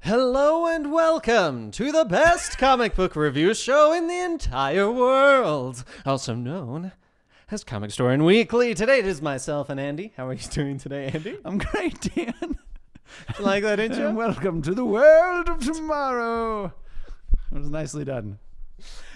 Hello and welcome to the best comic book review show in the entire world, also known as Comicstorian Weekly. Today it is myself and Andy. How are you doing today, Andy? I'm great, Dan. You like that intro? And welcome to the world of tomorrow. It was nicely done.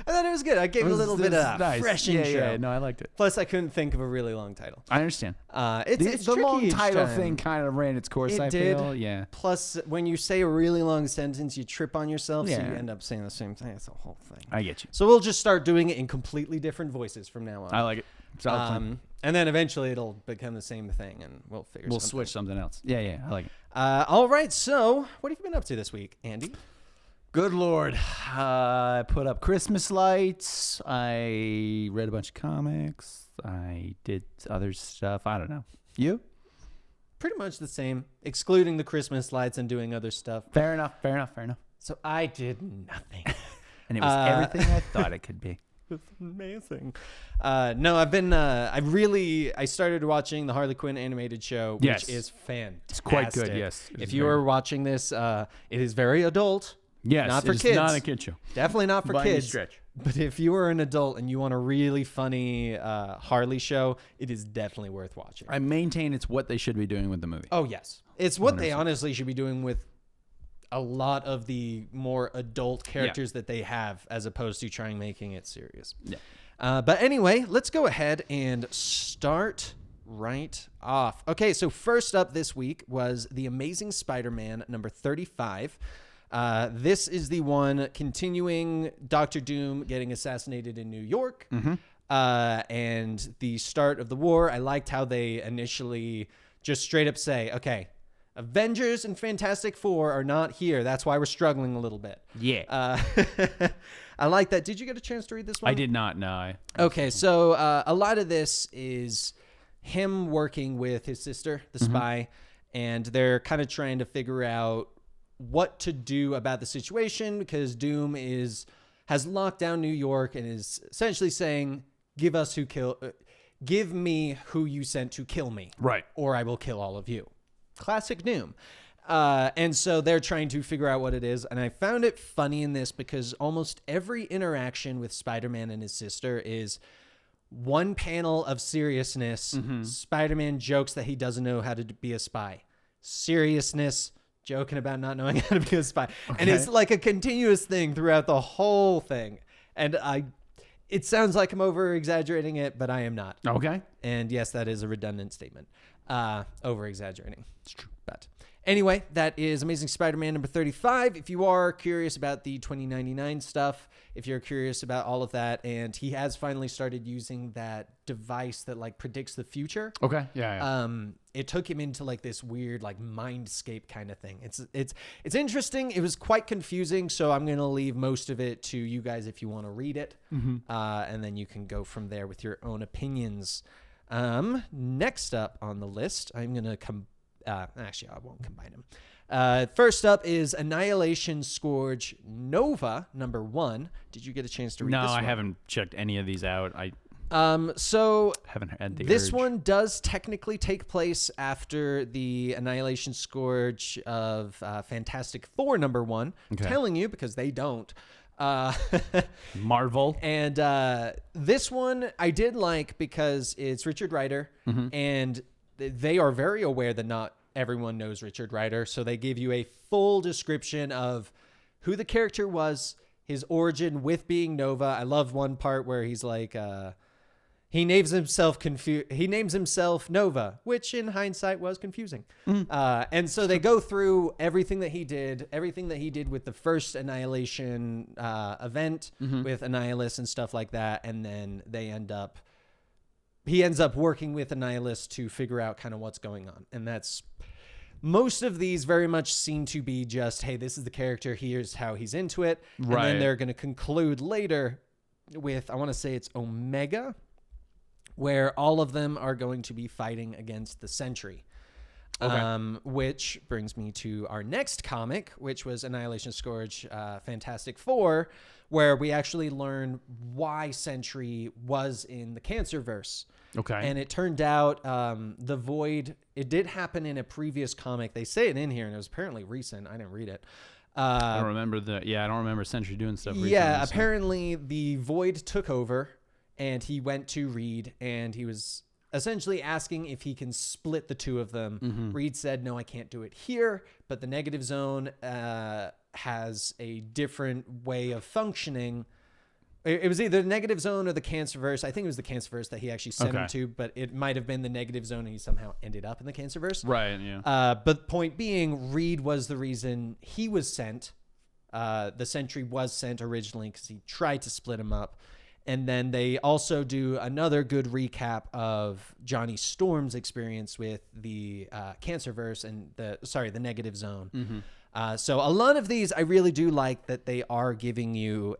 I thought it was good. I gave it a little bit of nice. fresh intro. Yeah, no, I liked it. Plus, I couldn't think of a really long title. I understand. It's the tricky long each title time. thing kind of ran its course, It I did. feel. Yeah. Plus, when you say a really long sentence, you trip on yourself, so Yeah. you end up saying the same thing. It's the whole thing. I get you. So we'll just start doing it in completely different voices from now on. I like it. Solid plan. And then eventually it'll become the same thing, and we'll figure We'll something. switch something else. Yeah, I like it. All right, so what have you been up to this week, Andy? Good Lord. I put up Christmas lights. I read a bunch of comics. I did other stuff. I don't know. You? Pretty much the same, excluding the Christmas lights and doing other stuff. Fair enough. So I did nothing. And it was everything I thought it could be. It's amazing. No, I've been. I started watching the Harley Quinn animated show, which Yes. is fantastic. It's quite good, yes. If you are watching this, it is very adult. Yes, not for it's kids. not a kid show. Definitely not for By any kids. stretch. But if you are an adult and you want a really funny Harley show, it is definitely worth watching. I maintain it's what they should be doing with the movie. Oh, yes. It's what they 100%. honestly should be doing with a lot of the more adult characters that they have, as opposed to trying making it serious. Yeah. But anyway, let's go ahead and start right off. Okay, so first up this week was The Amazing Spider-Man number 35. This is the one continuing Dr. Doom getting assassinated in New York. And the start of the war. I liked how they initially just straight up say, okay, Avengers and Fantastic Four are not here. That's why we're struggling a little bit. Yeah. I like that. Did you get a chance to read this one? I did not, no. Okay, so a lot of this is him working with his sister, the spy, and they're kind of trying to figure out what to do about the situation because Doom has locked down New York and is essentially saying, give me who you sent to kill me. Right. Or I will kill all of you. Classic Doom. And so they're trying to figure out what it is. And I found it funny in this because almost every interaction with Spider-Man and his sister is one panel of seriousness. Spider-Man jokes that he doesn't know how to be a spy. Seriousness, joking about not knowing how to be a spy. Okay. And it's like a continuous thing throughout the whole thing. And it sounds like I'm over-exaggerating it, but I am not. Okay. And yes, that is a redundant statement. Over-exaggerating. It's true. But anyway, that is Amazing Spider-Man number 35. If you are curious about the 2099 stuff, if you're curious about all of that, and he has finally started using that device that like predicts the future. Okay. Yeah. It took him into like this weird like mindscape kind of thing. It's interesting. It was quite confusing, so I'm gonna leave most of it to you guys if you want to read it, and then you can go from there with your own opinions. Next up on the list, I'm gonna actually I won't combine them. First up is Annihilation Scourge Nova number 1. Did you get a chance to read this one? No, I haven't checked any of these out. So Haven't had the this urge. one does technically take place after the Annihilation Scourge of Fantastic Four number 1. Okay. Telling you because they don't. Marvel. And this one I did like because it's Richard Rider, and they are very aware that not everyone knows Richard Rider, so they give you a full description of who the character was, his origin with being Nova. I love one part where he's like, he names himself Nova, which in hindsight was confusing. And so they go through everything that he did with the first Annihilation event with Annihilus and stuff like that, and then he ends up working with Annihilus to figure out kind of what's going on. And that's most of these very much seem to be just, hey, this is the character, here's how he's into it. Right. And then they're going to conclude later with, I want to say it's Omega, where all of them are going to be fighting against the Sentry. Okay. Which brings me to our next comic, which was Annihilation Scourge Fantastic Four, where we actually learn why Sentry was in the Cancerverse. Okay. And it turned out the Void it did happen in a previous comic. They say it in here, and it was apparently recent. I didn't read it. I don't remember I don't remember Sentry doing stuff recently. Yeah, apparently the Void took over, and he went to Reed, and he was essentially asking if he can split the two of them. Mm-hmm. Reed said, no, I can't do it here, but the Negative Zone has a different way of functioning. It was either the Negative Zone or the Cancerverse. I think it was the Cancerverse that he actually sent him to, but it might have been the Negative Zone and he somehow ended up in the Cancerverse. Right, yeah. But point being, Reed was the reason he was sent. The Sentry was sent originally because he tried to split him up. And then they also do another good recap of Johnny Storm's experience with the Cancerverse and the Negative Zone. Mm-hmm. So a lot of these, I really do like that they are giving you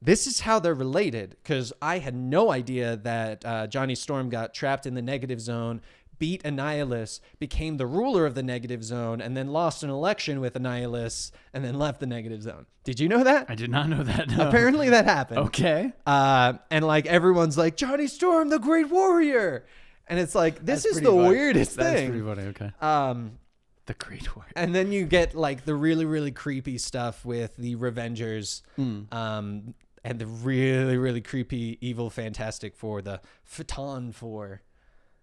this is how they're related, because I had no idea that Johnny Storm got trapped in the Negative Zone, beat Annihilus, became the ruler of the Negative Zone, and then lost an election with Annihilus, and then left the Negative Zone. Did you know that? I did not know that. No. Apparently that happened. Okay. And like everyone's like, Johnny Storm, the Great Warrior. And it's like, this is the weirdest thing. That's pretty funny, okay. The Great Warrior. And then you get like the really, really creepy stuff with the Revengers. And the really, really creepy evil Fantastic Four, the Phaeton Four.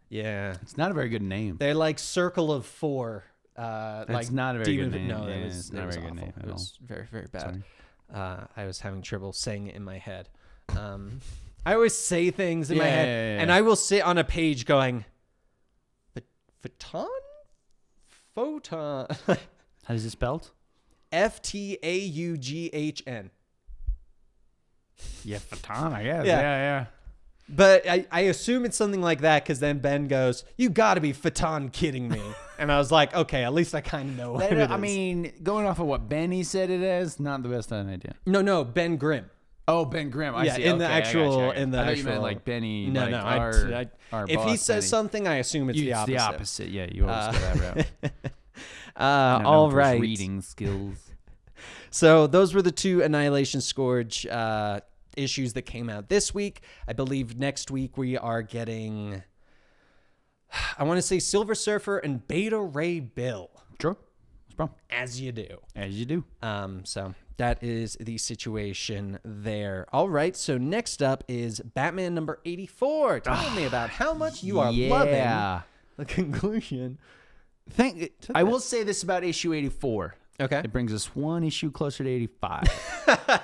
Yeah. It's not a very good name. They're like Circle of Four. That's like not a very good name. No, yeah, it was, it's not a very good name at It all. was very, very bad. I was having trouble saying it in my head. I always say things in my head, and I will sit on a page going, Phaeton? Photon. How is it spelled? Ftaughtn. Yeah, Phaeton, I guess. Yeah. Yeah. But I assume it's something like that because then Ben goes, you got to be Phaeton kidding me. And I was like, okay, at least I kind of know what it is. I mean, going off of what Benny said it as, not the best idea. No, Ben Grimm. Oh, Ben Grimm. I see. In the okay, actual, I thought you meant like Benny. No, like no. Our if boss, he says Benny. something, I assume it's the opposite. It's the opposite. Yeah, you always go that route. All right. Reading skills. So those were the two Annihilation Scourge issues that came out this week. I believe next week we are getting, I want to say Silver Surfer and Beta Ray Bill. Sure. What's wrong? As you do. As you do. So that is the situation there. All right. So next up is Batman number 84. Tell me about how much you are loving the conclusion. I will say this about issue 84. Okay. It brings us one issue closer to 85.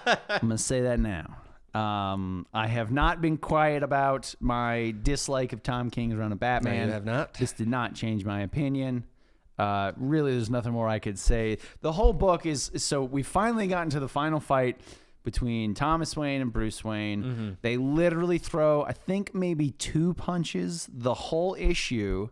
I'm going to say that now. I have not been quiet about my dislike of Tom King's run of Batman. No, you have not. This did not change my opinion. Really, there's nothing more I could say. The whole book is, so we finally got into the final fight between Thomas Wayne and Bruce Wayne. Mm-hmm. They literally throw, I think, maybe 2 punches the whole issue.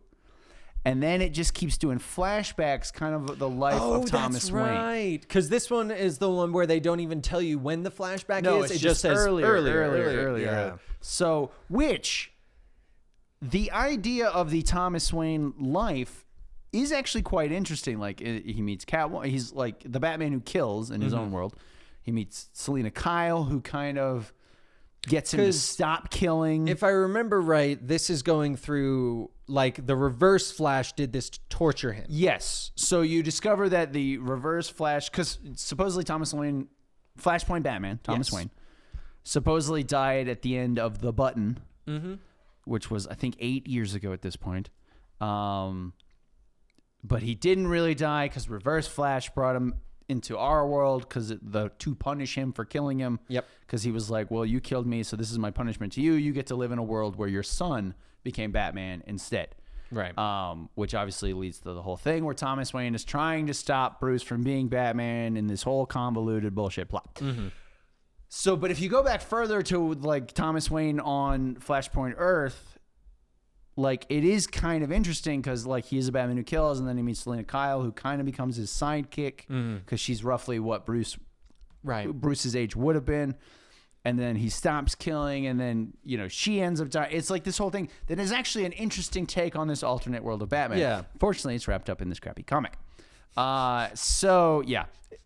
And then it just keeps doing flashbacks, kind of the life of Thomas Wayne. Right. Because this one is the one where they don't even tell you when the flashback is. It just says earlier. Yeah. So, the idea of the Thomas Wayne life is actually quite interesting. Like, he meets Catwoman. He's like the Batman who kills in his own world. He meets Selena Kyle, who kind of gets him to stop killing. If I remember right, this is going through, like, the Reverse Flash did this to torture him. Yes. So you discover that the Reverse Flash, because supposedly Thomas Wayne, Flashpoint Batman, Thomas Wayne, supposedly died at the end of The Button, which was, I think, 8 years ago at this point. But he didn't really die because Reverse Flash brought him into our world to punish him for killing him. Yep. Because he was like, well, you killed me, so this is my punishment to you. You get to live in a world where your son became Batman instead. Right. Which obviously leads to the whole thing where Thomas Wayne is trying to stop Bruce from being Batman in this whole convoluted bullshit plot. Mm-hmm. So, but if you go back further to like Thomas Wayne on Flashpoint Earth, like, it is kind of interesting because, like, he is a Batman who kills, and then he meets Selena Kyle, who kind of becomes his sidekick because she's roughly what Bruce's age would have been. And then he stops killing, and then, you know, she ends up dying. It's like this whole thing that is actually an interesting take on this alternate world of Batman. Yeah. Fortunately, it's wrapped up in this crappy comic. So, yeah,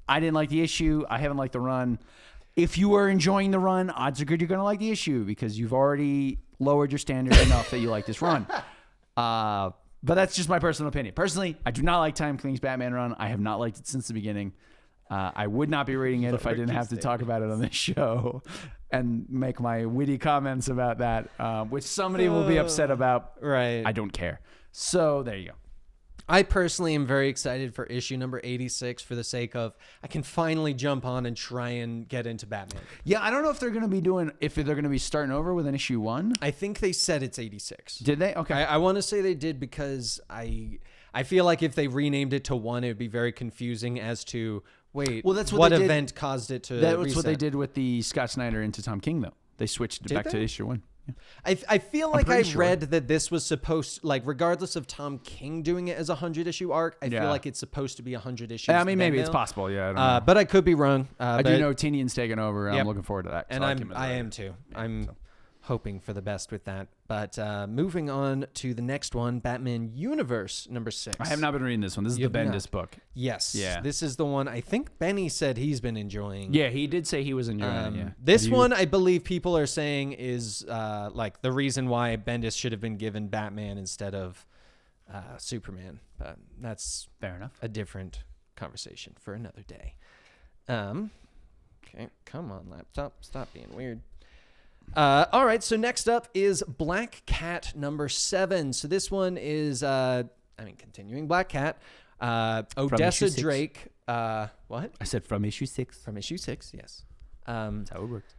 I didn't like the issue. I haven't liked the run. If you are enjoying the run, odds are good you're going to like the issue because you've already lowered your standard enough that you like this run. But that's just my personal opinion. Personally, I do not like Tom King's Batman run. I have not liked it since the beginning. I would not be reading it if I didn't have to talk about it on this show and make my witty comments about that, which somebody will be upset about. Right. I don't care. So there you go. I personally am very excited for issue number 86 for the sake of I can finally jump on and try and get into Batman. Yeah, I don't know if they're going to be starting over with an issue 1. I think they said it's 86. Did they? Okay. I want to say they did because I feel like if they renamed it to 1, it would be very confusing as to, that's what event caused it to That's reset. what they did with the Scott Snyder into Tom King, though. They switched it back to issue 1. Yeah. I feel like I read that this was supposed to, like, regardless of Tom King doing it as a 100-issue arc, I feel like it's supposed to be 100 issues. I mean, maybe it's possible. Yeah, I don't know. But I could be wrong. I do know Tinian's taking over. Yep. I'm looking forward to that. And I am too. Yeah, I'm hoping for the best with that. But moving on to the next one, Batman Universe number 6. I have not been reading this one. This is the Bendis book. Yes. Yeah. This is the one I think Benny said he's been enjoying. Yeah, he did say he was enjoying it. Yeah. This one, I believe people are saying is like the reason why Bendis should have been given Batman instead of Superman. But that's fair enough. A different conversation for another day. Okay, come on, laptop. Stop being weird. All right, so next up is Black Cat number 7. So this one is, continuing Black Cat. Odessa Drake. What? I said from issue 6. From issue 6, yes. That's how it works.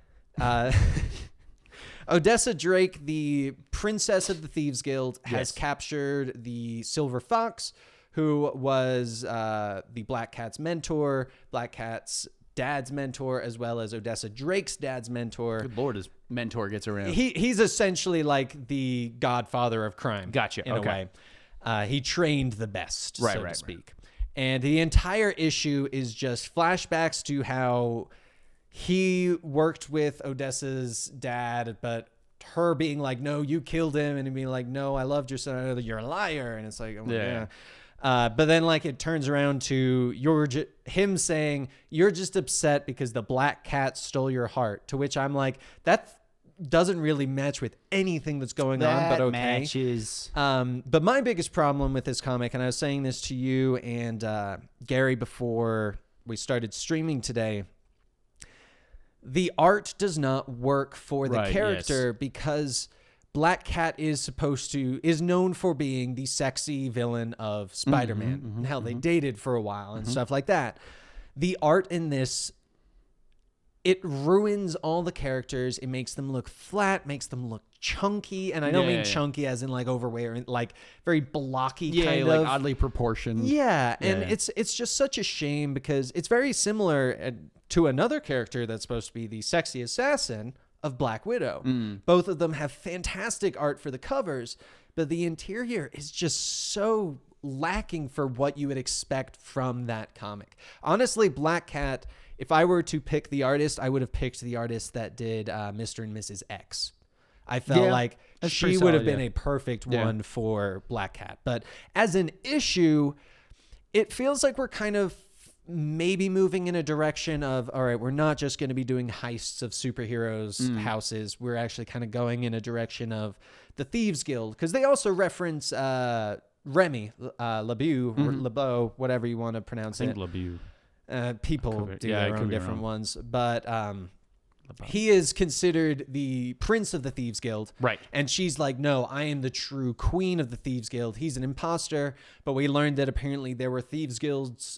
Odessa Drake, the princess of the Thieves Guild, has captured the Silver Fox, who was the Black Cat's mentor, Black Cat's dad's mentor, as well as Odessa Drake's dad's mentor. Good Lord, his mentor gets around. He's essentially like the godfather of crime. Gotcha. In a way. He trained the best, so to speak. Right. And the entire issue is just flashbacks to how he worked with Odessa's dad, but her being like, no, you killed him, and him being like, no, I loved your son. You're a liar. And it's like, oh, yeah. But then, like, it turns around to him saying, you're just upset because the Black Cat stole your heart. To which I'm like, that doesn't really match with anything that's going on, but okay. Matches. But my biggest problem with this comic, and I was saying this to you and Gary before we started streaming today, the art does not work for the character because Black Cat is known for being the sexy villain of Spider-Man. Hell, they dated for a while and stuff like that. The art in this, it ruins all the characters. It makes them look flat, makes them look chunky. And I don't mean chunky as in like overweight or like very blocky kind of. Like oddly proportioned. Yeah. And it's just such a shame because it's very similar to another character that's supposed to be the sexy assassin of Black Widow. Both of them have fantastic art for the covers, but the interior is just so lacking for what you would expect from that comic. Honestly, Black Cat, if I were to pick the artist, I would have picked the artist that did Mr. and Mrs. X. I felt like she would have been a perfect one for Black Cat. But as an issue, it feels like we're kind of maybe moving in a direction of, all right, we're not just going to be doing heists of superheroes' houses. We're actually kind of going in a direction of the Thieves Guild, because they also reference Remy LeBeau, or LeBeau, whatever you want to pronounce it. LeBeau. People do their own different ones, but he is considered the prince of the Thieves Guild. Right. And she's like, no, I am the true queen of the Thieves Guild. He's an imposter. But we learned that apparently there were Thieves Guilds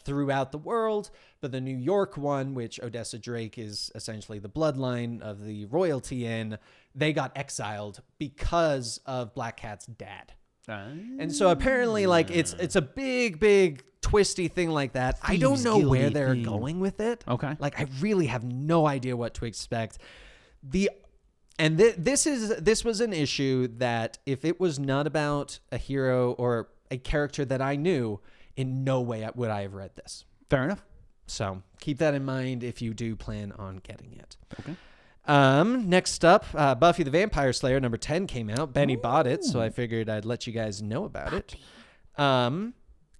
throughout the world. But the New York one, which Odessa Drake is essentially the bloodline of the royalty in, they got exiled because of Black Cat's dad. And so apparently, like, it's a big twisty thing like that. I don't know where they're going with it. Okay. Like, I really have no idea what to expect. This was an issue that if it was not about a hero or a character that I knew, in no way would I have read this. Fair enough. So keep that in mind if you do plan on getting it. Okay. Next up, Buffy the Vampire Slayer number 10 came out. Benny bought it, so I figured I'd let you guys know about it.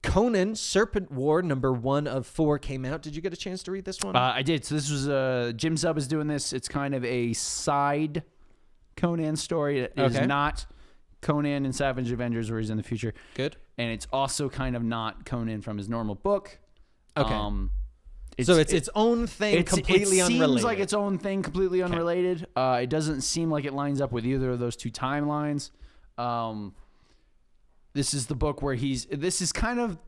Conan Serpent War number 1 of 4 came out. Did you get a chance to read this one? I did. So this was Jim Zub is doing this. It's kind of a side Conan story. It is not Conan and Savage Avengers, where he's in the future. Good. And it's also kind of not Conan from his normal book. Okay. So it's its own thing, completely unrelated. It seems like its own thing, completely unrelated. It doesn't seem like it lines up with either of those two timelines. This is the book where this is kind of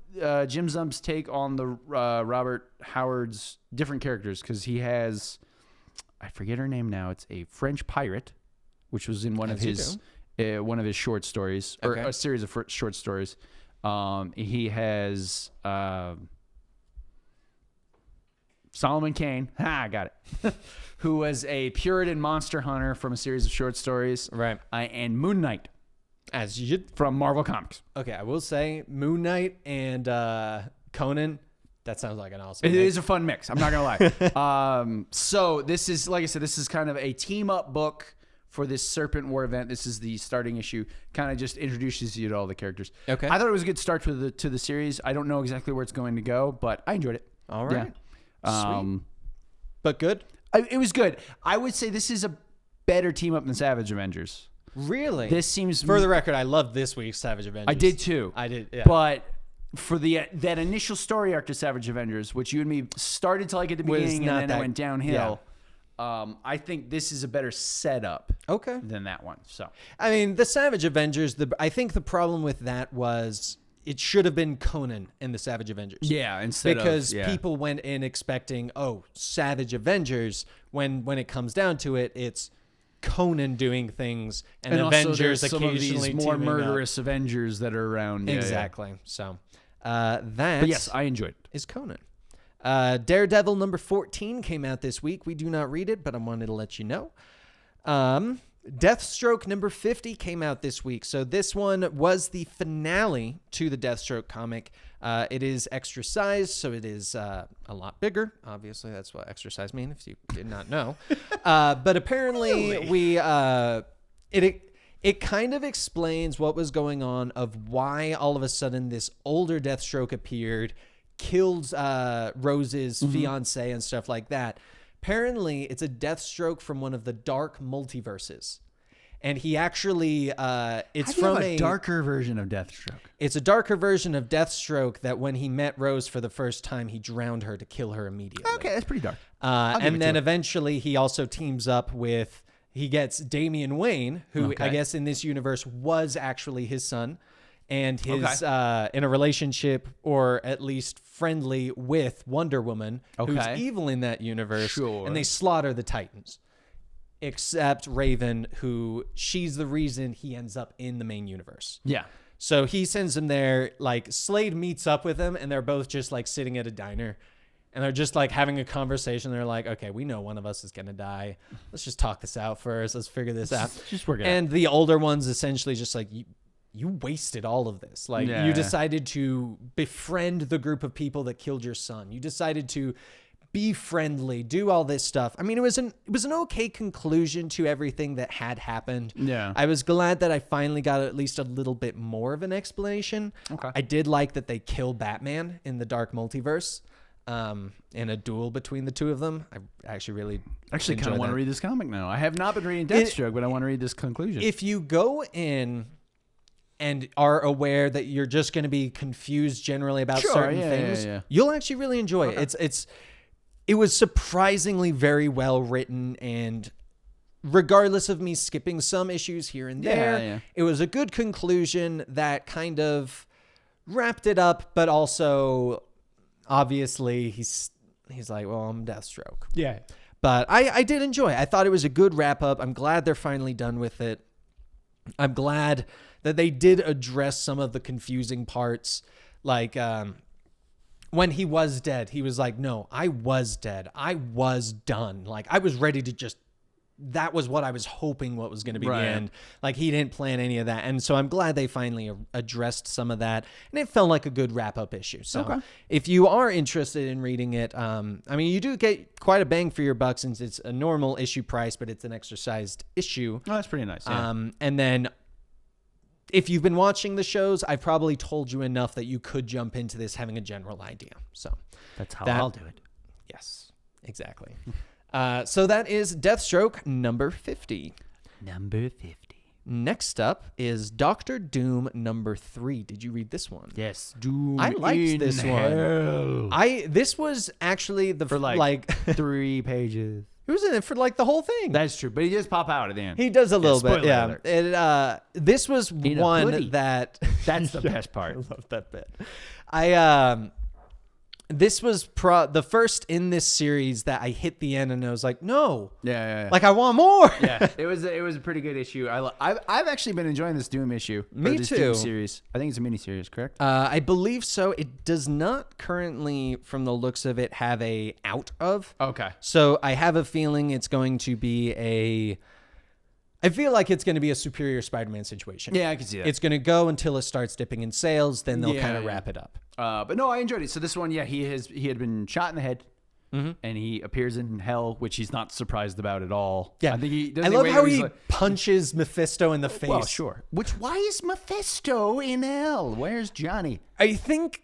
Jim Zump's take on the Robert Howard's different characters, because he has, I forget her name now. It's a French pirate, which was in one of his short stories, or a series of short stories. He has Solomon Kane. I got it. Who was a Puritan monster hunter from a series of short stories. Right. And Moon Knight. As you should. From Marvel Comics. Okay, I will say Moon Knight and Conan, that sounds like an awesome mix. It is a fun mix. I'm not going to lie. So this is, like I said, this is kind of a team-up book for this Serpent War event. This is the starting issue. Kind of just introduces you to all the characters. Okay. I thought it was a good start to the series. I don't know exactly where it's going to go, but I enjoyed it. All right. Yeah. Sweet. But good? It was good. I would say this is a better team-up than Savage Avengers. Really? This seems... For the record, I loved this week's Savage Avengers. I did too. I did, yeah. But for that initial story arc to Savage Avengers, which you and me started to like at the beginning and then it went downhill, I think this is a better setup than that one. So, I mean, the Savage Avengers, I think the problem with that was it should have been Conan and the Savage Avengers. Yeah, because people went in expecting, Savage Avengers, when it comes down to it, it's Conan doing things and Avengers some occasionally of these more murderous up. Avengers that are around. Exactly. Yeah. So but yes, I enjoyed it. Is Conan. Daredevil number 14 came out this week. We do not read it, but I wanted to let you know. Deathstroke number 50 came out this week. So this one was the finale to the Deathstroke comic. It is extra size, so it is a lot bigger. Obviously, that's what extra size means, if you did not know. But apparently, it kind of explains what was going on of why all of a sudden this older Deathstroke appeared, killed Rose's fiance and stuff like that. Apparently, it's a Deathstroke from one of the dark multiverses. And he actually, it's from a darker version of Deathstroke. It's a darker version of Deathstroke that when he met Rose for the first time, he drowned her to kill her immediately. Okay, that's pretty dark. And then eventually he also teams up with, he gets Damian Wayne, who I guess in this universe was actually his son. And his in a relationship, or at least friendly, with Wonder Woman, who's evil in that universe. Sure. And they slaughter the Titans. Except Raven, who she's the reason he ends up in the main universe. Yeah. So he sends him there. Like, Slade meets up with him, and they're both just like sitting at a diner. And they're just like having a conversation. They're like, okay, we know one of us is going to die. Let's just talk this out first. Let's figure this out. Just work it out. And the older one's essentially just like, you wasted all of this. Like, you decided to befriend the group of people that killed your son. You decided to be friendly, do all this stuff. I mean, it was an okay conclusion to everything that had happened. Yeah. I was glad that I finally got at least a little bit more of an explanation. Okay. I did like that they kill Batman in the Dark Multiverse, in a duel between the two of them. I actually kind of want to read this comic now. I have not been reading Deathstroke, but I want to read this conclusion. If you go in and are aware that you're just going to be confused generally about certain things, you'll actually really enjoy it. It was surprisingly very well written, and regardless of me skipping some issues here and there, it was a good conclusion that kind of wrapped it up, but also obviously he's like, well, I'm Deathstroke. Yeah. But I did enjoy it. I thought it was a good wrap up. I'm glad they're finally done with it. I'm glad that they did address some of the confusing parts. Like, when he was dead, he was like, no, I was dead. I was done. Like, I was ready to just, that was what I was hoping what was going to be the end. Like, he didn't plan any of that. And so I'm glad they finally addressed some of that. And it felt like a good wrap-up issue. So if you are interested in reading it, I mean, you do get quite a bang for your buck since it's a normal issue price, but it's an exercised issue. Oh, that's pretty nice. Yeah. And then if you've been watching the shows, I've probably told you enough that you could jump into this having a general idea. So that's how I'll do it. Yes, exactly. So that is Deathstroke number 50. Number 50. Next up is Doctor Doom number 3. Did you read this one? Yes. Doom. I liked this hell. one. This was actually For like 3 pages. He was in it for like the whole thing. That's true, but he does pop out at the end. He does a little bit, spoiler yeah. alert. This was In a one hoodie. that That's the best part. I love that bit. This was the first in this series that I hit the end and I was like, no, Yeah. like I want more. Yeah, it was a pretty good issue. I've actually been enjoying this Doom issue. Me this too. Doom series. I think it's a miniseries, correct? I believe so. It does not currently, from the looks of it, have a out of. Okay. So I have a feeling it's going to be I feel like it's going to be a Superior Spider-Man situation. Yeah, I can see that. It's going to go until it starts dipping in sales, then they'll kind of Yeah. wrap it up. But no, I enjoyed it. So this one, yeah, he had been shot in the head, and he appears in hell, which he's not surprised about at all. Yeah, I think I love how he punches Mephisto in the face. Well, sure. Why is Mephisto in hell? Where's Johnny? I think.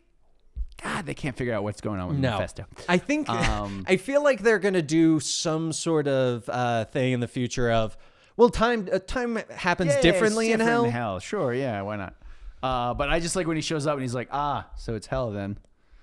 God, they can't figure out what's going on with Mephisto. I think. I feel like they're gonna do some sort of thing in the future of. Well, time happens differently in hell. Sure, yeah, why not? But I just like when he shows up and he's like, so it's hell then.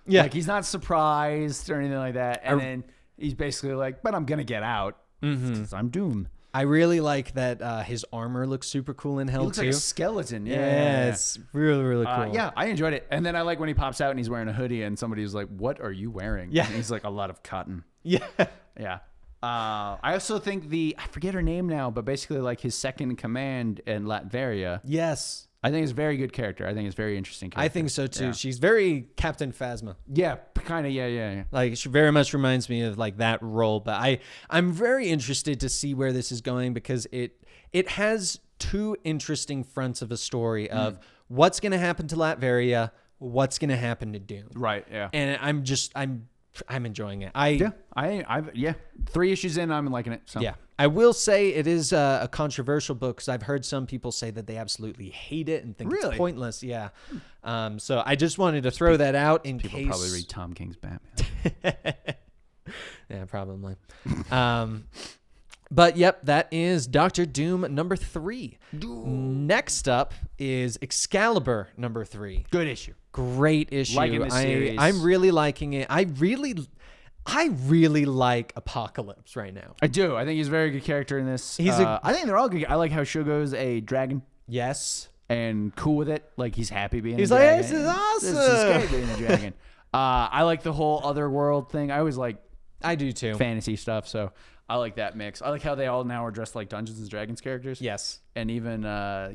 Yeah. Like he's not surprised or anything like that. And then he's basically like, but I'm going to get out because I'm Doom. I really like that his armor looks super cool in hell, He looks too. like a skeleton. Yeah, it's really, really cool. Yeah, I enjoyed it. And then I like when he pops out and he's wearing a hoodie and somebody was like, what are you wearing? Yeah. And he's like, a lot of cotton. Yeah. Yeah. I also think I forget her name now, but basically like his second in command in Latveria. Yes. I think it's a very good character. I think it's a very interesting character. I think so, too. Yeah. She's very Captain Phasma. Yeah, kind of. Yeah. Like, she very much reminds me of, like, that role. But I'm very interested to see where this is going because it has 2 interesting fronts of a story of what's going to happen to Latveria, what's going to happen to Doom. Right, yeah. And I'm enjoying it. Yeah. 3 issues in, I'm liking it. So. Yeah. I will say it is a controversial book because I've heard some people say that they absolutely hate it and think it's pointless. Yeah. So I just wanted to throw that out in case. People probably read Tom King's Batman. Yeah, probably. But yep, that is Doctor Doom number 3. Next up is Excalibur number 3. Good issue. Great issue. Liking the series. I'm really liking it. I really like Apocalypse right now. I do. I think he's a very good character in this. I think they're all good. I like how Shogo's a dragon. Yes. And cool with it. Like he's happy being He's a like, dragon. this is awesome. This is great being a dragon. I like the whole other world thing. I always like I do too. fantasy stuff, so I like that mix. I like how they all now are dressed like Dungeons and Dragons characters. Yes. And even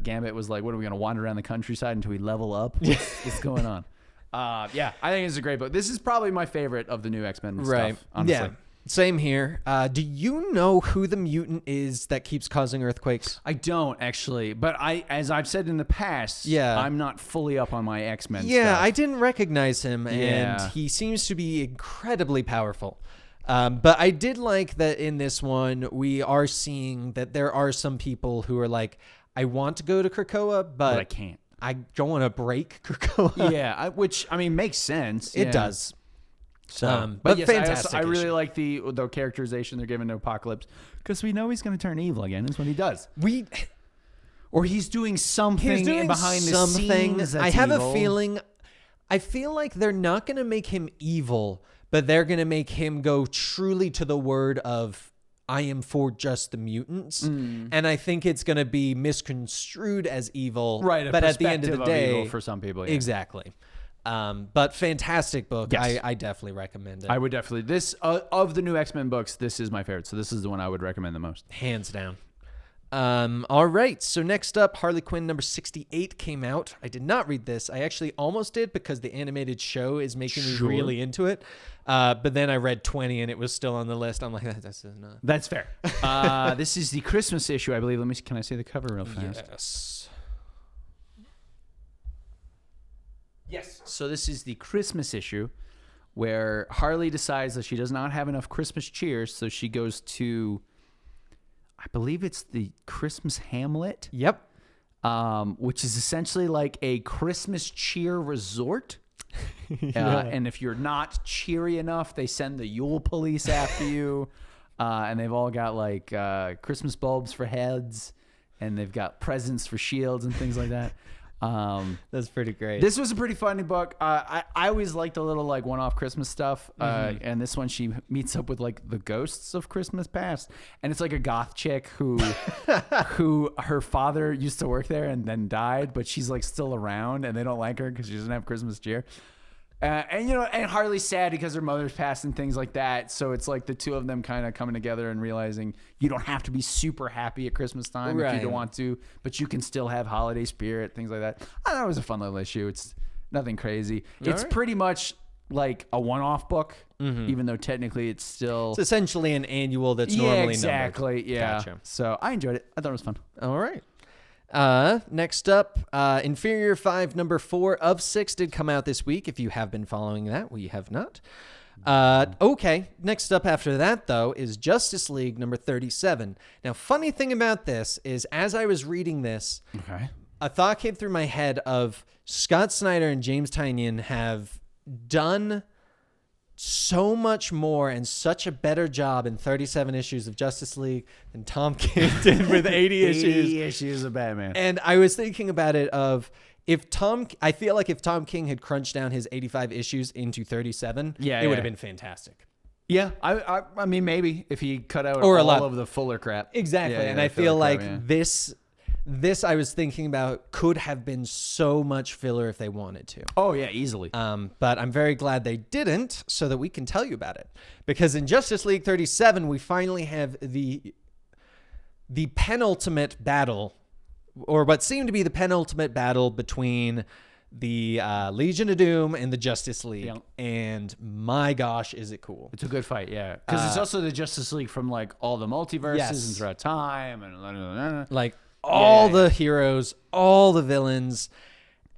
Gambit was like, what are we going to wander around the countryside until we level up? What's going on? Yeah, I think it's a great book. This is probably my favorite of the new X-Men stuff, honestly. Yeah. Same here. Do you know who the mutant is that keeps causing earthquakes? I don't actually, but as I've said in the past, I'm not fully up on my X-Men stuff. I didn't recognize him, and he seems to be incredibly powerful. But I did like that in this one, we are seeing that there are some people who are like, I want to go to Krakoa, but I can't. I don't want to break Krakoa. Yeah, which, I mean, makes sense. It does. So, but yes, fantastic. I really like the characterization they're giving to Apocalypse because we know he's going to turn evil again. Is what he does. Or he's doing something behind the scenes. I have a feeling. I feel like they're not going to make him evil, but they're going to make him go truly to the word of I am for just the mutants. And I think it's going to be misconstrued as evil. Right. But at the end of the day, evil for some people. Yeah. Exactly. But fantastic book. Yes. I definitely recommend it. I would definitely. This of the new X-Men books, this is my favorite. So this is the one I would recommend the most. Hands down. All right. So next up, Harley Quinn number 68 came out. I did not read this. I actually almost did because the animated show is making me really into it. But then I read 20 and it was still on the list. I'm like, that's enough. That's fair. This is the Christmas issue, I believe. Can I see the cover real fast? Yes. So this is the Christmas issue where Harley decides that she does not have enough Christmas cheer, so she goes to, I believe it's the Christmas Hamlet. Yep. Which is essentially like a Christmas cheer resort. And if you're not cheery enough, they send the Yule police after you. And they've all got like Christmas bulbs for heads and they've got presents for shields and things like that. That's pretty great. This was a pretty funny book. I always liked a little like one-off Christmas stuff. And this one, she meets up with like the ghosts of Christmas past, and it's like a goth chick who her father used to work there and then died, but she's like still around, and they don't like her because she doesn't have Christmas cheer. And Harley's sad because her mother's passed and things like that. So it's like the two of them kind of coming together and realizing you don't have to be super happy at Christmas time if you don't want to, but you can still have holiday spirit, things like that. I thought it was a fun little issue. It's nothing crazy. It's pretty much like a one-off book, even though technically it's essentially an annual that's normally numbered. Yeah. Gotcha. So I enjoyed it. I thought it was fun. All right. Next up, Inferior 5 number 4 of 6 did come out this week. If you have been following that, we have not. Okay. Next up after that, though, is Justice League number 37. Now, funny thing about this is as I was reading this, a thought came through my head of Scott Snyder and James Tynion have done so much more and such a better job in 37 issues of Justice League than Tom King did with 80 issues. 80 issues of Batman. And I was thinking about it of I feel like if Tom King had crunched down his 85 issues into 37, it would have been fantastic. Yeah, I mean, maybe if he cut out all of the Fuller crap. Exactly. And I feel like this I was thinking about could have been so much filler if they wanted to. Oh, yeah, easily. But I'm very glad they didn't so that we can tell you about it. Because in Justice League 37, we finally have the penultimate battle, or what seemed to be the penultimate battle between the Legion of Doom and the Justice League. Yeah. And my gosh, is it cool. It's a good fight, yeah. Because it's also the Justice League from like all the multiverses and throughout time. And like all the heroes, all the villains.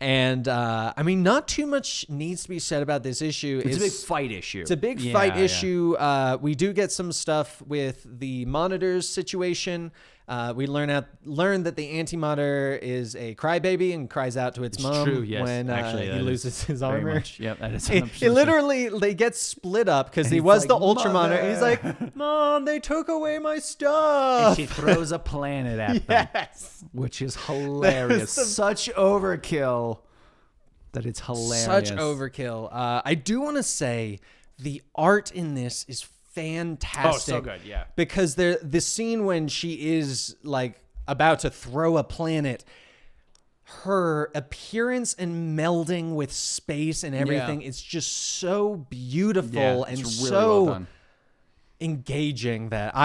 And I mean, not too much needs to be said about this issue. It's a big fight issue. It's a big fight issue. We do get some stuff with the Monitors situation. We learn that the Anti-Monitor is a crybaby and cries out to its mom when he loses his armor. Yep, that is it literally, they get split up because he was like, the Ultra Monitor. He's like, Mom, they took away my stuff. And she throws a planet at them, which is hilarious. Such overkill that it's hilarious. Such overkill. I do want to say the art in this is fantastic. Oh, so good, yeah. Because the scene when she is like about to throw a planet, her appearance and melding with space and everything, it's just so beautiful and really so engaging that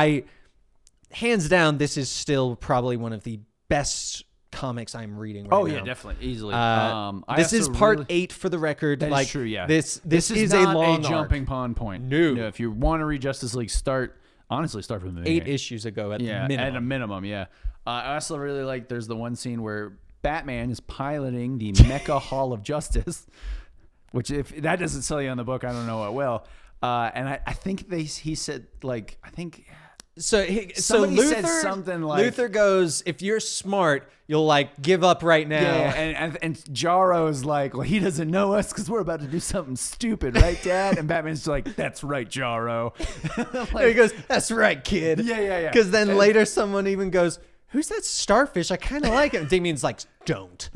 hands down, this is still probably one of the best comics I'm reading right now. Oh yeah, definitely, easily. This is part 8 for the record. That like, is true, yeah. This is not a long jumping pond point. No. If you want to read Justice League, start from the 8 issues ago at minimum. At a minimum, yeah. I also really like, there's the one scene where Batman is piloting the Mecha Hall of Justice, which if that doesn't sell you on the book, I don't know what will. And I think he said, like, I think... So Luther said something like, Luther goes, if you're smart, you'll like give up right now. Yeah, and Jarro's like, well, he doesn't know us because we're about to do something stupid, right, Dad? And Batman's like, that's right, Jarro. Like, he goes, that's right, kid. Yeah. Because then later someone even goes, who's that starfish? I kind of like him. Damien's like, don't.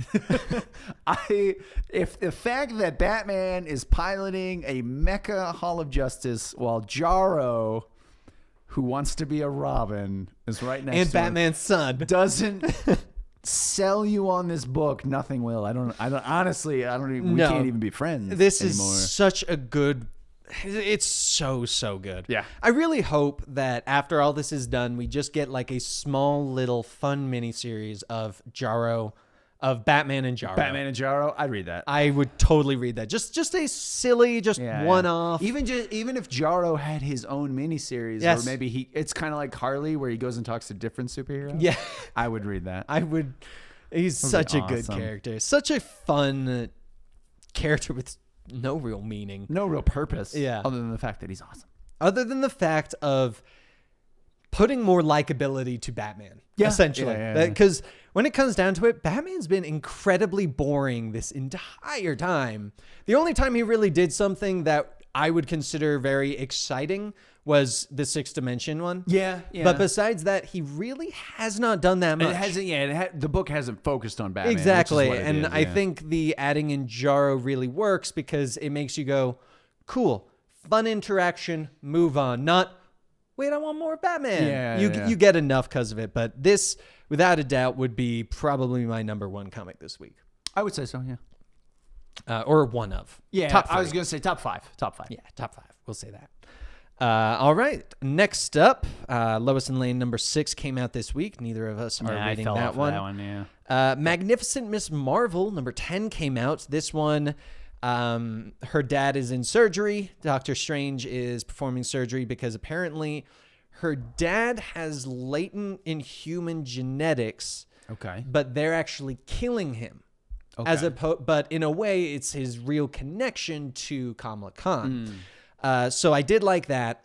If the fact that Batman is piloting a Mecha Hall of Justice while Jarro, who wants to be a Robin, is right next to him, and Batman's son, doesn't sell you on this book, nothing will. I don't honestly, we can't even be friends. This anymore. Is such a good, it's so good. Yeah. I really hope that after all this is done, we just get like a small little fun miniseries of Batman and Jarro. I'd read that. I would totally read that. Just a silly, one-off. Even if Jarro had his own miniseries, or maybe it's kind of like Harley, where he goes and talks to different superheroes. Yeah, I would read that. He's such a good character. Such a fun character with no real meaning, no real purpose. Yeah, other than the fact that he's awesome. Other than the fact of putting more likability to Batman, essentially. Because when it comes down to it, Batman's been incredibly boring this entire time. The only time he really did something that I would consider very exciting was the Sixth Dimension one. Yeah. But besides that, he really has not done that much. It hasn't. The book hasn't focused on Batman. Exactly, which is what it and is, I think the adding in Jarro really works because it makes you go, cool, fun interaction, move on. Not, wait, I want more Batman. You get enough because of it. But this, without a doubt, would be probably my number one comic this week. I would say so. Yeah. Or one of. Yeah, top 3. I was going to say top 5. Top 5. Yeah, top 5. We'll say that. All right. Next up, Lois and Lane number 6 came out this week. Neither of us are reading that one. That one. Magnificent Miss Marvel number 10 came out. This one, her dad is in surgery. Doctor Strange is performing surgery because apparently her dad has latent inhuman genetics. Okay. But they're actually killing him. Okay. But in a way, it's his real connection to Kamala Khan. So I did like that.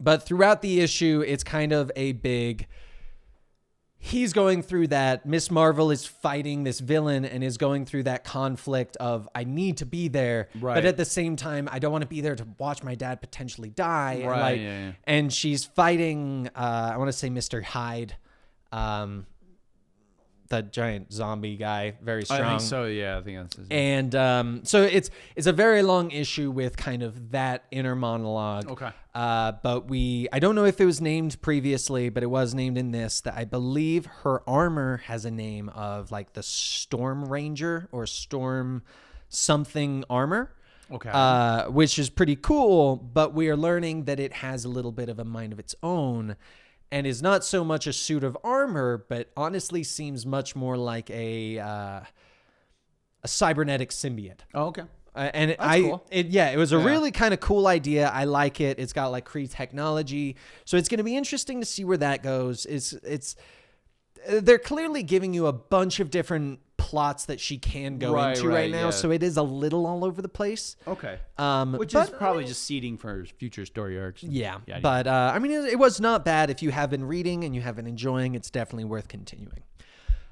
But throughout the issue, it's kind of a big... He's going through that. Miss Marvel is fighting this villain and is going through that conflict of, I need to be there. Right. But at the same time, I don't want to be there to watch my dad potentially die. Right, and and she's fighting, I want to say Mr. Hyde. The giant zombie guy, very strong. I think so, yeah. I think that's his And name. so it's a very long issue with kind of that inner monologue. Okay. But I don't know if it was named previously, but it was named in this, that I believe her armor has a name of like the Storm Ranger or Storm something armor. Okay. Which is pretty cool, but we are learning that it has a little bit of a mind of its own. And is not so much a suit of armor, but honestly seems much more like a cybernetic symbiote. Oh, okay. And That's cool. It was a really kind of cool idea. I like it. It's got like Kree technology, so it's going to be interesting to see where that goes. They're clearly giving you a bunch of different plots that she can go into right now, so it is a little all over the place. Okay. Which but, is probably just seeding for future story arcs. Yeah. But I mean, it was not bad. If you have been reading and you have been enjoying, it's definitely worth continuing.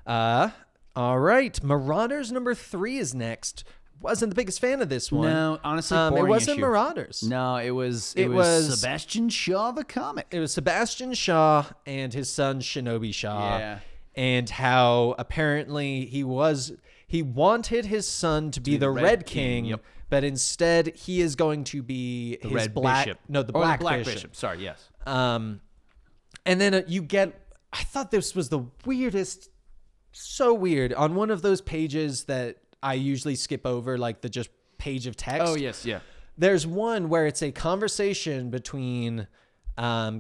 All right. Marauders number 3 is next. Wasn't the biggest fan of this one. No, honestly, it wasn't issue. Marauders. No, it was Sebastian Shaw, the comic. It was Sebastian Shaw and his son Shinobi Shaw. Yeah. And how apparently he wanted his son to be the Red King, yep. but instead he is going to be the his Red Black Bishop. No, the or Black, the Black Bishop. Bishop. Sorry, yes. And then you get, I thought this was the weirdest, so weird. On one of those pages that I usually skip over, like the just page of text. Oh, yes, yeah. There's one where it's a conversation between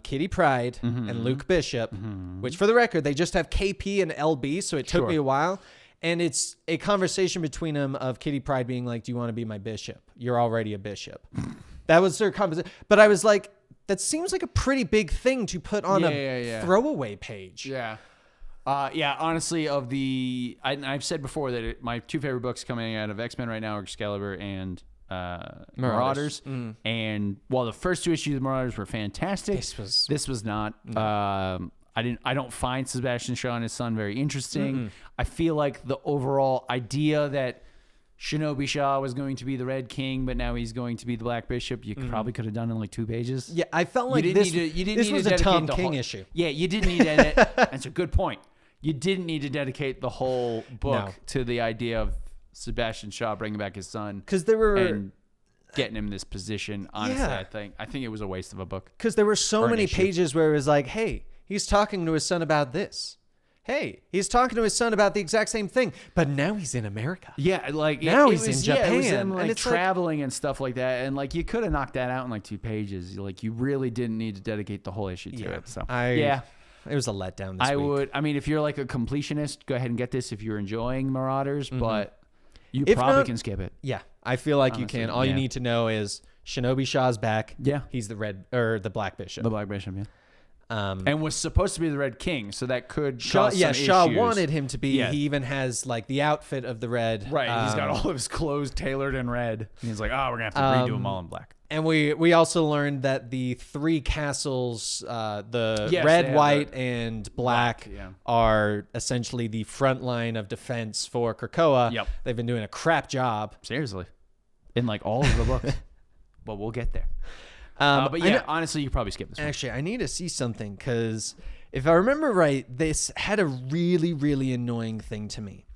Kitty Pryde and Luke Bishop, which for the record, they just have KP and LB, so it took me a while. And it's a conversation between them of Kitty Pryde being like, do you want to be my bishop? You're already a bishop. That was their conversation. But I was like, that seems like a pretty big thing to put on a throwaway page. Yeah. Honestly, I've said before that my 2 favorite books coming out of XMen right now are Excalibur and Marauders. And while the first 2 issues of Marauders were fantastic, this was not. I don't find Sebastian Shaw and his son very interesting. I feel like the overall idea that Shinobi Shaw was going to be the Red King, but now he's going to be the Black Bishop, you probably could have done in like 2 pages. Yeah, I felt like this was a Tom King issue. Yeah, you didn't need to edit. That's a good point. You didn't need to dedicate the whole book to the idea of Sebastian Shaw bringing back his son, because there were and getting him this position. Honestly, I think it was a waste of a book. Because there were so many pages where it was like, hey, he's talking to his son about this. Hey, he's talking to his son about the exact same thing, but now he's in America. Yeah, like now he's in Japan. It was him, like, and it's traveling and stuff like that, and like you could have knocked that out in like 2 pages. Like you really didn't need to dedicate the whole issue to it. So it was a letdown. This week. I mean, if you're like a completionist, go ahead and get this if you're enjoying Marauders, but you can skip it. Yeah, I feel like you can. All you need to know is Shinobi Shaw's back. Yeah, he's the Black Bishop. The Black Bishop, yeah. And was supposed to be the Red King, so that could Shaw. Cause some Shaw issues. wanted him to be. Yeah. He even has like the outfit of the Red. Right, he's got all of his clothes tailored in red. And he's like, oh, we're gonna have to redo them all in black. And we also learned that the 3 castles, red, white, and black, are essentially the front line of defense for Krakoa. Yep. They've been doing a crap job. Seriously, in like all of the books. but we'll get there. But honestly, you probably skip this one. Actually, I need to see something because if I remember right, this had a really, really annoying thing to me.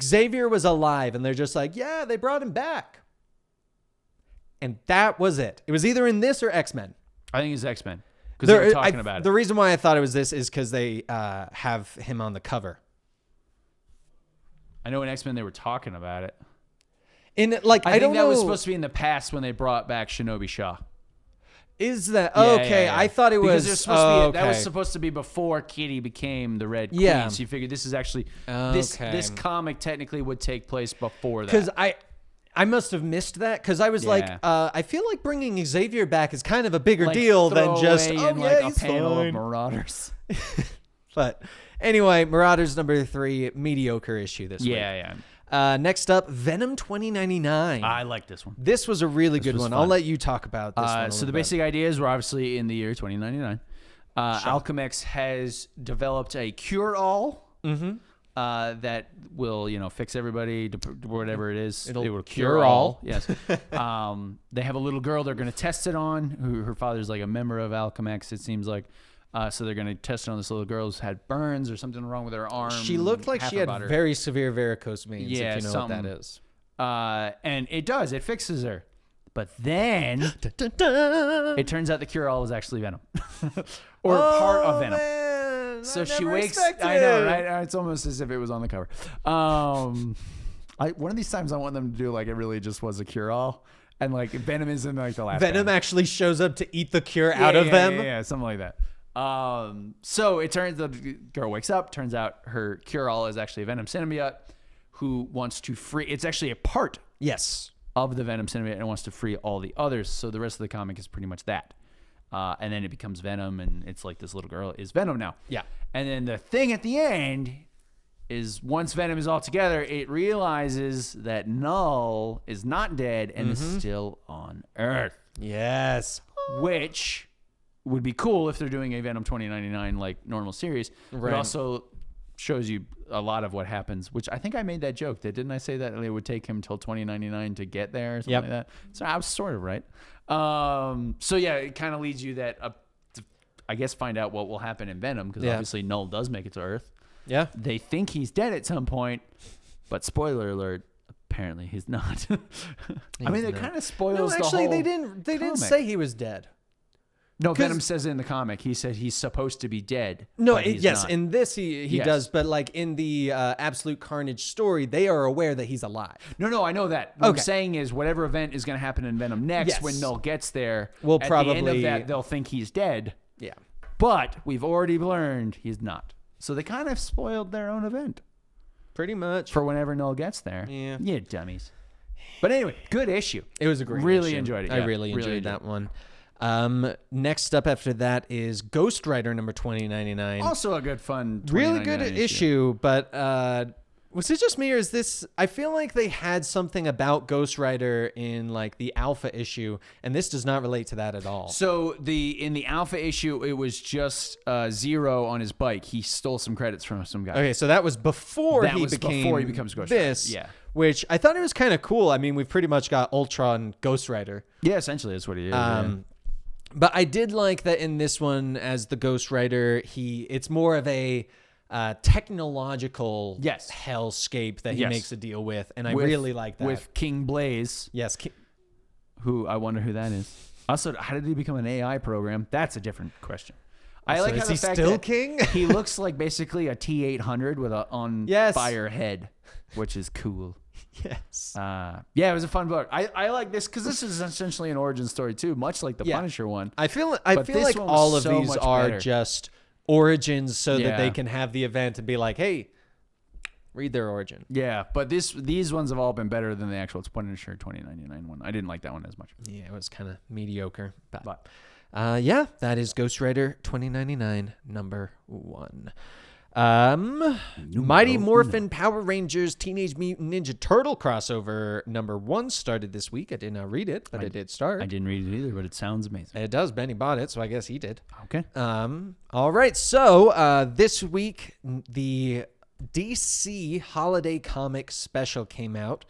Xavier was alive, and they're just like, yeah, they brought him back. And that was it. It was either in this or X-Men. I think it's X-Men because they were talking about it. The reason why I thought it was this is because they have him on the cover. I know in X-Men they were talking about it. I think that was supposed to be in the past when they brought back Shinobi Shaw. Is that okay? Yeah. I thought it was supposed to be. That was supposed to be before Kitty became the Red Queen. Yeah. So you figured this is actually this comic technically would take place before that. Because I must have missed that because I was like, I feel like bringing Xavier back is kind of a bigger deal than just a panel of Marauders. But anyway, Marauders #3, mediocre issue this week. Yeah. Next up, Venom 2099. I like this one. This was a really good one. Fun. I'll let you talk about this one. So the basic idea is we're obviously in the year 2099. Alchemax has developed a cure-all that will, fix everybody, whatever it is. It will cure all. Yes. They have a little girl they're going to test it on. Her father's like a member of Alchemax, it seems like. So they're going to test it on this little girl who's had burns or something wrong with her arm. She looked like she had very severe varicose veins, if you know what that is. And it does. It fixes her. But then it turns out the cure-all was actually Venom. Or part of Venom. Man, so she wakes... I know, right? It's almost as if it was on the cover. One of these times I want them to do like it really just was a cure-all. And like Venom is in like the last Venom actually shows up to eat the cure out of them? Yeah, something like that. So it turns the girl wakes up, turns out her cure-all is actually a Venom symbiote who wants to free, it's actually a part of the Venom symbiote and wants to free all the others. So the rest of the comic is pretty much that. And then it becomes Venom and it's like this little girl is Venom now. Yeah. And then the thing at the end is once Venom is all together, it realizes that Null is not dead and is still on Earth. Yes. Which would be cool if they're doing a Venom 2099 like normal series. Right. It also shows you a lot of what happens, which I think I made that joke. Didn't I say that it would take him till 2099 to get there or something like that? So I was sort of right. So yeah, it kind of leads you that to, I guess, find out what will happen in Venom because obviously Null does make it to Earth. Yeah. They think he's dead at some point, but spoiler alert, apparently he's not. I mean, it kind of spoils the whole they didn't say he was dead. No, Venom says it in the comic. He said he's supposed to be dead. No, yes, not. In this he does, but like in the Absolute Carnage story, they are aware that he's alive. No, I know that. What I'm saying is whatever event is going to happen in Venom next, when Null gets there, at the end of that, they'll think he's dead. Yeah. But we've already learned he's not. So they kind of spoiled their own event. Pretty much. For whenever Null gets there. Yeah. You dummies. But anyway, good issue. It was a great really issue. Enjoyed it. I really enjoyed that one. Next up after that is Ghost Rider #2099. Also a good fun, really good issue. But was it just me or is this? I feel like they had something about Ghost Rider in like the Alpha issue, and this does not relate to that at all. So in the Alpha issue, it was just Zero on his bike. He stole some credits from some guy. Okay, so that was before he becomes Ghost Rider. Yeah. Which I thought it was kind of cool. I mean, we've pretty much got Ultron Ghost Rider. Yeah, essentially that's what he is. But I did like that in this one as the Ghost Rider, it's more of a technological hellscape that he makes a deal with, and I really like that. With King Blaze. Yes. Who, I wonder who that is. Also, how did he become an AI program? That's a different question. I like how the fact still king? He looks like basically a T-800 with a on-fire head, which is cool. Yes. Yeah, it was a fun book. I like this because this is essentially an origin story too, much like the Punisher one. I feel like all of these are just origins so that they can have the event and be like, hey, read their origin. Yeah, but these ones have all been better than the actual Punisher 2099 one. I didn't like that one as much. Yeah, it was kind of mediocre. But that is Ghost Rider 2099 #1. Mighty Morphin Power Rangers Teenage Mutant Ninja Turtle crossover #1 started this week. I did not read it, but it did start. I didn't read it either, but it sounds amazing. It does. Benny bought it, so I guess he did. Okay. All right. So this week the DC Holiday Comic special came out.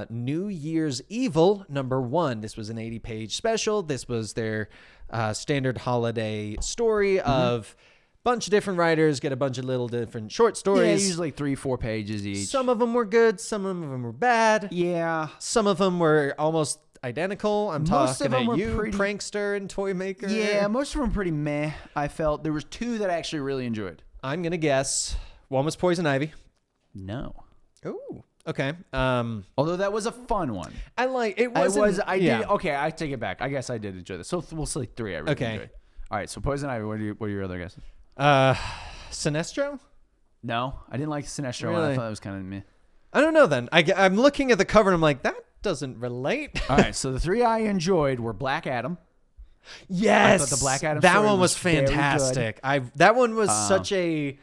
New Year's Evil #1. This was an 80-page special. This was their standard holiday story of bunch of different writers get a bunch of little different short stories. Yeah, usually 3-4 pages each. Some of them were good. Some of them were bad. Yeah. Some of them were almost identical. I'm Most of talking them at were you, pretty- Prankster and Toy Maker. Yeah, most of them pretty meh, I felt. There was 2 that I actually really enjoyed. I'm going to guess one was Poison Ivy. No. Ooh. Okay. Although that was a fun one. I like it. Wasn't, Did. Okay, I take it back. I guess I did enjoy this. So we'll say 3. I really enjoyed. All right. So Poison Ivy. What are your other guesses? Sinestro? No, I didn't like Sinestro. Really? I thought it was kind of meh. I don't know then. I'm looking at the cover and I'm like, that doesn't relate. All right. So the 3 I enjoyed were Black Adam. Yes. I thought the Black Adam that story one was was very fantastic. That one was such a.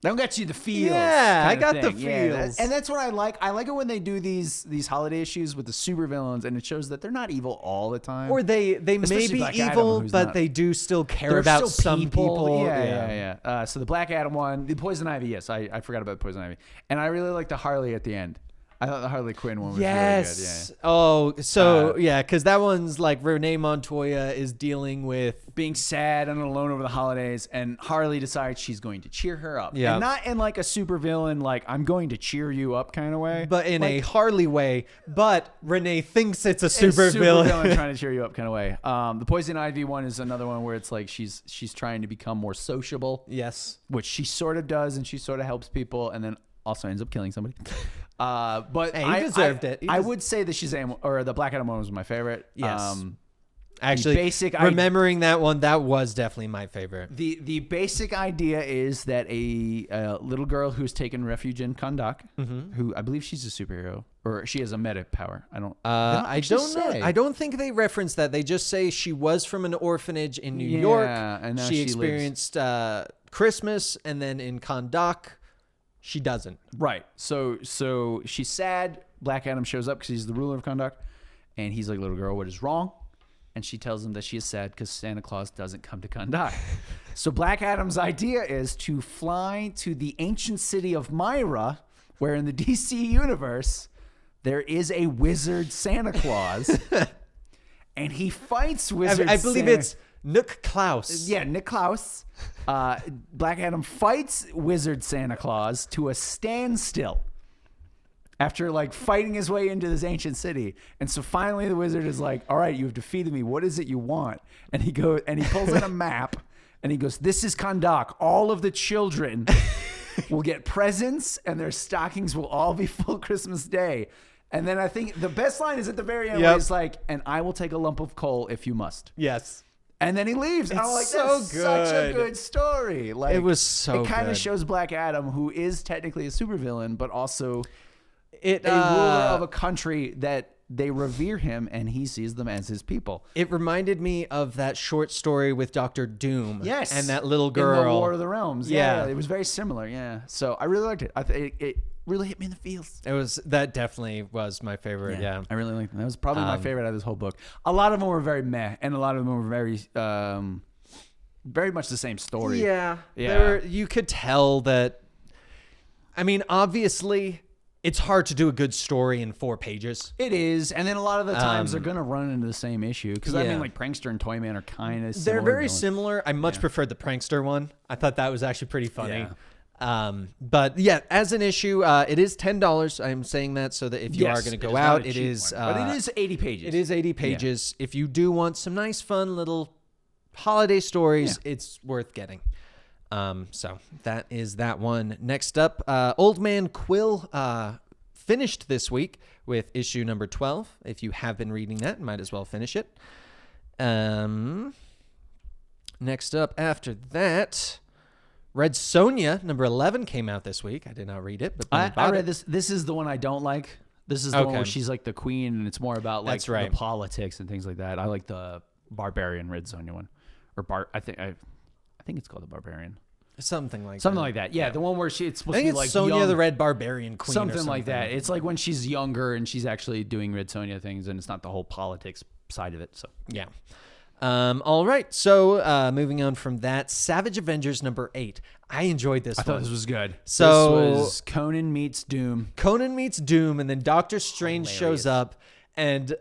That one got you the feels. Yeah, I kind got of the thing. Yeah, feels. and that's what I like. I like it when they do these holiday issues with the supervillains, and it shows that they're not evil all the time. Or they may Especially be Black Adam, evil, who's but not. they do still care They're about still some people. Yeah. So the Black Adam one, the Poison Ivy, yes, I forgot about Poison Ivy. And I really like the Harley at the end. I thought the Harley Quinn one was really good. Yeah. Oh, so yeah, because that one's like Renee Montoya is dealing with. Being sad and alone over the holidays, and Harley decides she's going to cheer her up. Yeah. And not in like a supervillain, like I'm going to cheer you up kind of way. But in a Harley way, but Renee thinks it's a It's super villain. trying to cheer you up kind of way. The Poison Ivy one is another one where it's like she's trying to become more sociable. Yes. Which she sort of does, and she sort of helps people, and then also ends up killing somebody. But Hey, he deserved it. I would say the Shazam or the Black Adam one was my favorite. Yes. Actually, basic remembering that one, that was definitely my favorite. The basic idea is that a little girl who's taken refuge in Kahndaq, who I believe she's a superhero, or she has a meta power. I don't know. I don't think they reference that. They just say she was from an orphanage in New York. And now she lives. experienced Christmas, and then in Kahndaq, she doesn't. Right. So she's sad. Black Adam shows up because he's the ruler of Kahndaq, and he's like, "Little girl, what is wrong?" And she tells him that she is sad because Santa Claus doesn't come to Kahndaq. So Black Adam's idea is to fly to the ancient city of Myra, where in the DC universe, there is a wizard Santa Claus. And he fights wizard I believe Santa. it's Nook Klaus. Yeah, Nick Klaus. Black Adam fights wizard Santa Claus to a standstill. After like fighting his way into this ancient city. And so finally the wizard is like, all right, you've defeated me. What is it you want? And he goes and he pulls out a map and he goes, this is Kahndaq. All of the children will get presents and their stockings will all be full Christmas Day. And then I think the best line is at the very end where he's like, and I will take a lump of coal if you must. Yes. And then he leaves. And I'm like, so that's such a good. good story. Like, It was so It kind good. of shows Black Adam, who is technically a supervillain, but also a ruler of a country that they revere him and he sees them as his people. It reminded me of that short story with Dr. Doom. Yes. And that little girl. In the War of the Realms. Yeah. It was very similar. Yeah. So I really liked it. It really hit me in the feels. That definitely was my favorite. Yeah. I really liked it. That was probably my favorite out of this whole book. A lot of them were very meh, and a lot of them were very much the same story. Yeah. Yeah. You could tell that. I mean, obviously, it's hard to do a good story in 4 pages. It is, and then a lot of the times they're going to run into the same issue. Because I Yeah. mean, like Prankster and Toyman are kind of They're similar. very similar. I much preferred the Prankster one. I thought that was actually pretty funny. Yeah. But yeah, as an issue, it is $10. I'm saying that so that if you are going to go out, it is. But it is 80 pages. It is 80 pages. If you do want some nice, fun little holiday stories, it's worth getting. So that is that one. Next up, Old Man Quill finished this week with issue number 12. If you have been reading that, might as well finish it. Next up after that, Red Sonja number 11 came out this week. I did not read it, but I read this. This is the one I don't like. This is the one where Okay. she's like the queen, and it's more about like That's right. the politics and things like that. I like the Barbarian Red Sonja one, or I think it's called the Barbarian. Something like Something that. like that. Yeah, the one where it's supposed I think to be it's like Sonja young, the Red Barbarian Queen. something like that. It's like when she's younger and she's actually doing Red Sonja things, and it's not the whole politics side of it. So Yeah. All right. So moving on from that, Savage Avengers number 8. I enjoyed this one. I thought this was good. So this was Conan meets Doom. Conan meets Doom, and then Doctor Strange shows up, and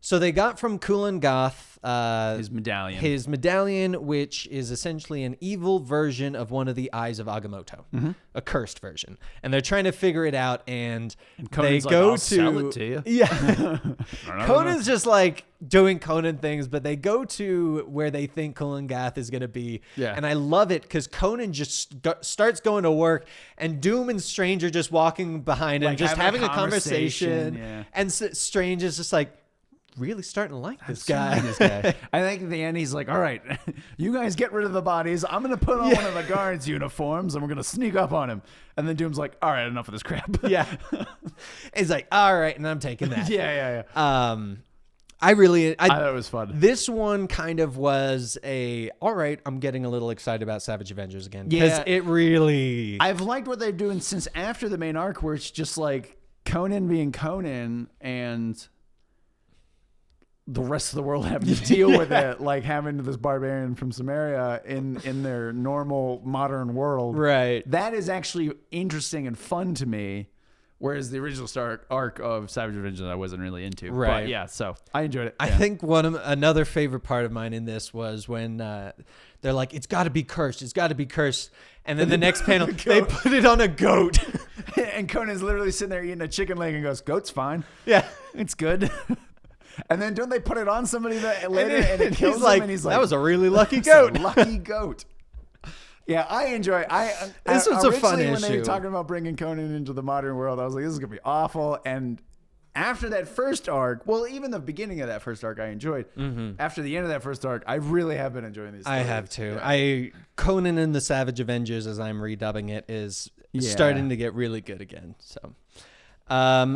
so they got from Kulan Gath his medallion, which is essentially an evil version of one of the eyes of Agamotto, a cursed version, and they're trying to figure it out. And they go I'll sell it to you. Yeah, Conan's just like doing Conan things, but they go to where they think Kulan Gath is going to be. Yeah, and I love it because Conan just starts going to work, and Doom and Strange are just walking behind him, just having a conversation. Yeah. And Strange is just like, really starting to like this guy. I think in the end he's like, all right, you guys get rid of the bodies. I'm going to put on one of the guards' uniforms and we're going to sneak up on him. And then Doom's like, all right, enough of this crap. Yeah. He's like, all right, and I'm taking that. Yeah. I thought it was fun. This one kind of was all right, I'm getting a little excited about Savage Avengers again. Because it really... I've liked what they're doing since after the main arc, where it's just like Conan being Conan and the rest of the world having to deal with it, like having this barbarian from Samaria in their normal modern world. Right. That is actually interesting and fun to me, whereas the original arc of Savage Avengers I wasn't really into. Right. But yeah, so I enjoyed it. I think another favorite part of mine in this was when they're like, it's got to be cursed. It's got to be cursed. And then the next panel, they put it on a goat. And Conan's literally sitting there eating a chicken leg and goes, goat's fine. Yeah. It's good. And then don't they put it on somebody later and it kills him? And he's like, that was a really lucky goat. Lucky goat. Yeah, I enjoy. This was a fun issue. When they were talking about bringing Conan into the modern world, I was like, this is gonna be awful. And after that first arc, well, even the beginning of that first arc, I enjoyed. After the end of that first arc, I really have been enjoying these stories. I have too. Yeah. Conan and the Savage Avengers, as I'm redubbing it, is starting to get really good again. So.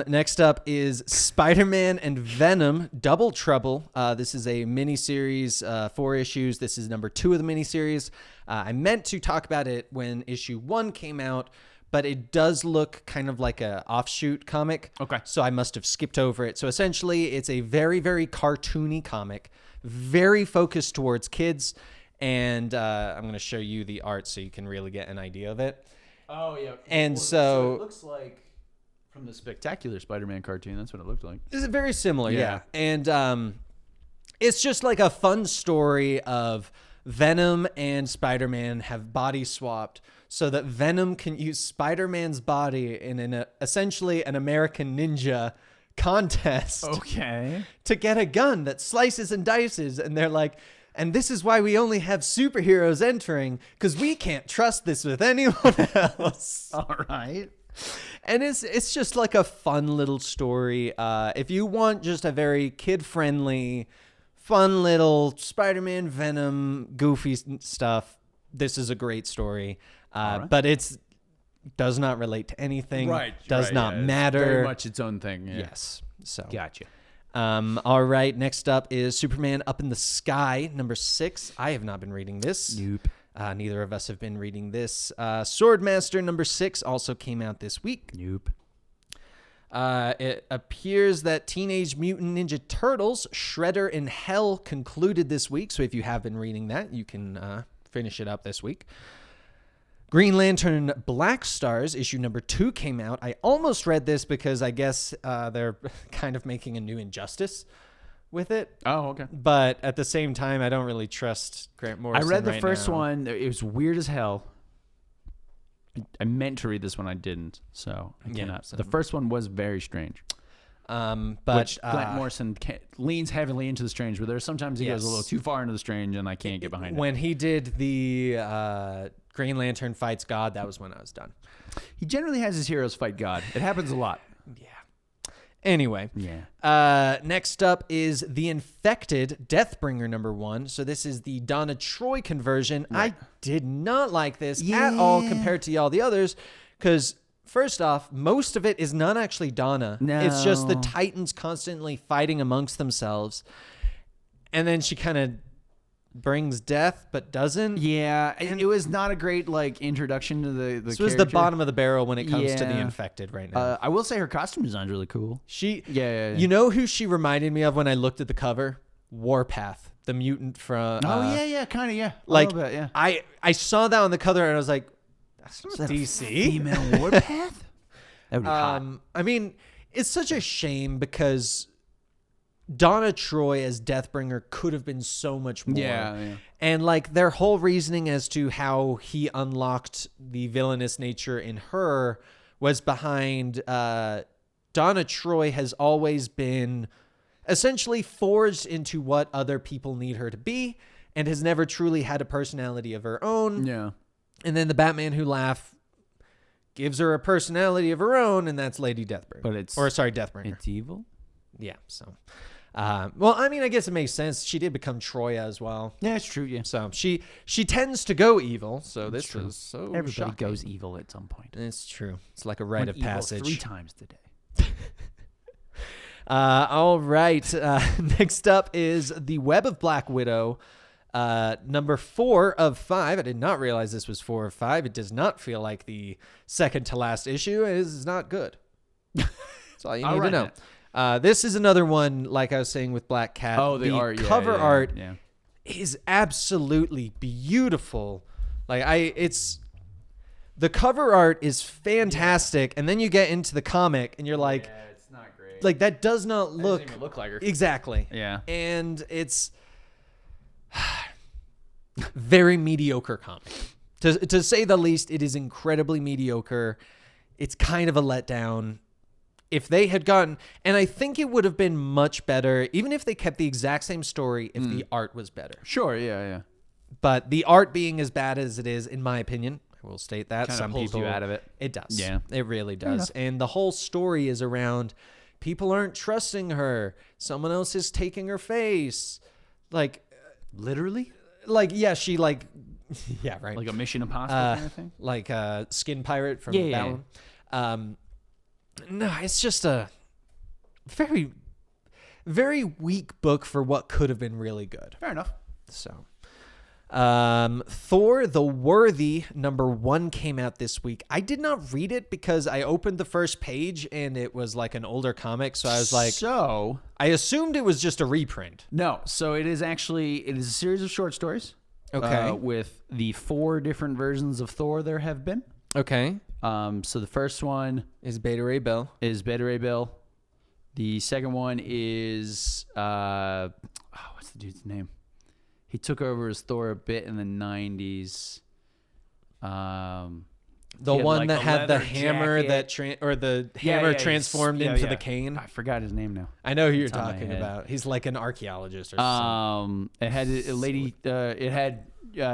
Next up is Spider-Man and Venom Double Trouble. This is a miniseries, 4 issues. This is number 2 of the miniseries. I meant to talk about it when issue 1 came out, but it does look kind of like a offshoot comic. Okay. So I must have skipped over it. So essentially, it's a very, very cartoony comic, very focused towards kids. And I'm going to show you the art so you can really get an idea of it. Oh, yeah. And so it looks like... From the Spectacular Spider-Man cartoon, that's what it looked like. This is very similar, yeah. And it's just like a fun story of Venom and Spider-Man have body swapped so that Venom can use Spider-Man's body in essentially an American Ninja contest. Okay. To get a gun that slices and dices, and they're like, and this is why we only have superheroes entering, because we can't trust this with anyone else. All right. And it's just like a fun little story. If you want just a very kid-friendly, fun little Spider-Man, Venom, goofy stuff, this is a great story. Right. But does not relate to anything. Right. Does not matter. It's very much its own thing. Yeah. Yes. So. Gotcha. All right. Next up is Superman Up in the Sky, number 6. I have not been reading this. Nope. Neither of us have been reading this. Swordmaster number 6 also came out this week. Nope. It appears that Teenage Mutant Ninja Turtles Shredder in Hell concluded this week. So if you have been reading that, you can finish it up this week. Green Lantern Black Stars issue number 2 came out. I almost read this because I guess they're kind of making a new Injustice with it. Oh, okay. But at the same time, I don't really trust Grant Morrison. I read the right first now. one. It was weird as hell. I meant to read this one. I didn't. So I cannot. So. The first one was very strange. But Which Grant Morrison leans heavily into the strange, but there's sometimes he goes a little too far into the strange, and I can't get behind it. When he did the Green Lantern fights God, that was when I was done. He generally has his heroes fight God. It happens a lot. Yeah. Anyway. Yeah. Next up is The Infected Deathbringer number 1. So this is the Donna Troy conversion. Right. I did not like this at all compared to all the others because... First off, most of it is not actually Donna. No. It's just the Titans constantly fighting amongst themselves. And then she kind of brings death but doesn't. Yeah, and it was not a great like introduction to the This character. was the bottom of the barrel when it comes to the Yeah. infected right now. I will say her costume design's really cool. Yeah. You know who she reminded me of when I looked at the cover? Warpath, the mutant from. Kind of, yeah. Like, a little bit, yeah. I saw that on the cover and I was like, that's not DC. Female Warpath? That would be hot. I mean, it's such a shame because Donna Troy as Deathbringer could have been so much more. Yeah. And like their whole reasoning as to how he unlocked the villainous nature in her was behind Donna Troy has always been essentially forged into what other people need her to be and has never truly had a personality of her own. Yeah. And then the Batman Who Laugh gives her a personality of her own, and that's Lady Deathbringer. But Deathbringer. It's evil? Yeah, so. Well, I mean, I guess it makes sense. She did become Troya as well. Yeah, it's true, yeah. So she tends to go evil, so this true. is so Everybody shocking. goes evil at some point. It's true. It's like a rite of passage. 3 times today. All right. Next up is The Web of Black Widow. Number 4 of 5. I did not realize this was 4 of 5. It does not feel like the second to last issue. It is not good. That's all you need to know. This is another one, like I was saying with Black Cat. Oh, the art, cover art yeah. is absolutely beautiful. The cover art is fantastic, and then you get into the comic, and you're like, Yeah, it's not great. like that does not It look doesn't even look like her. exactly. Yeah. And it's very mediocre comic. To say the least, it is incredibly mediocre. It's kind of a letdown. If they had gotten, and I think it would have been much better, even if they kept the exact same story, if the art was better. Sure, yeah. But the art being as bad as it is, in my opinion, I will state that. Kinda Some pulls people you out of it. It does. Yeah. It really does. And the whole story is around people aren't trusting her. Someone else is taking her face. Like, Literally? like, yeah, she like, yeah, right. Like a Mission Impossible kind of thing? Like a Skin Pirate from Yeah, that yeah. one. No, it's just a very, very weak book for what could have been really good. Fair enough. So, Thor the Worthy number 1 came out this week. I did not read it because I opened the first page and it was like an older comic. So I was like, I assumed it was just a reprint. No, so it is a series of short stories. Okay. With the 4 different versions of Thor there have been. Okay. So the first one Is Beta Ray Bill. is Beta Ray Bill. The second one is what's the dude's name? He took over as Thor a bit in the 90s. The He had, one like, that a had the leather hammer jacket. that hammer transformed into the cane. I forgot his name now. I know who you're It's on my talking head. about. He's like an archaeologist or something. It had a lady. It had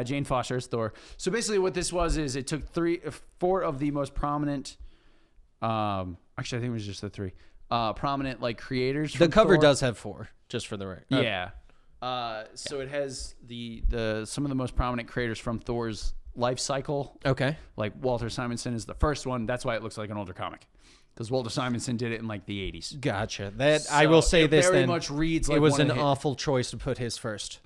Jane Foster as Thor. So basically, what this was is it took 4 of the most prominent. Actually, I think it was just the 3 prominent like creators. The From cover Thor. does have 4, just for the record. Yeah. So it has the some of the most prominent creators from Thor's life cycle. Okay. Like Walter Simonson is the first one. That's why it looks like an older comic. Because Walter Simonson did it in like the 80s. Gotcha. I will say it this very then. much reads like it was one an of his- awful choice to put his first.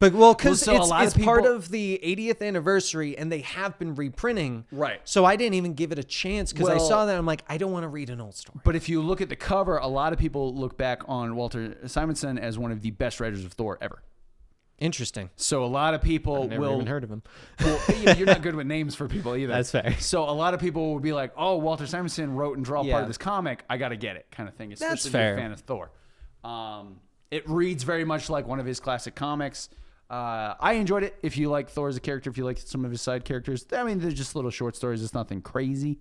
But because so a lot it's of part people- of the 80th anniversary and they have been reprinting. Right. So I didn't even give it a chance because I Well- saw that. I'm like, I don't want to read an old story. But if you look at the cover, a lot of people look back on Walter Simonson as one of the best writers of Thor ever. Interesting. So a lot of people Never will. even heard of him. Well, you're not good with names for people either. That's fair. So a lot of people will be like, "Oh, Walter Simonson wrote and draw part Yeah. of this comic. I got to get it," kind of thing. Especially That's if you're fair. a fan of Thor. It reads very much like one of his classic comics. I enjoyed it. If you like Thor as a character, if you like some of his side characters, I mean, they're just little short stories. It's nothing crazy.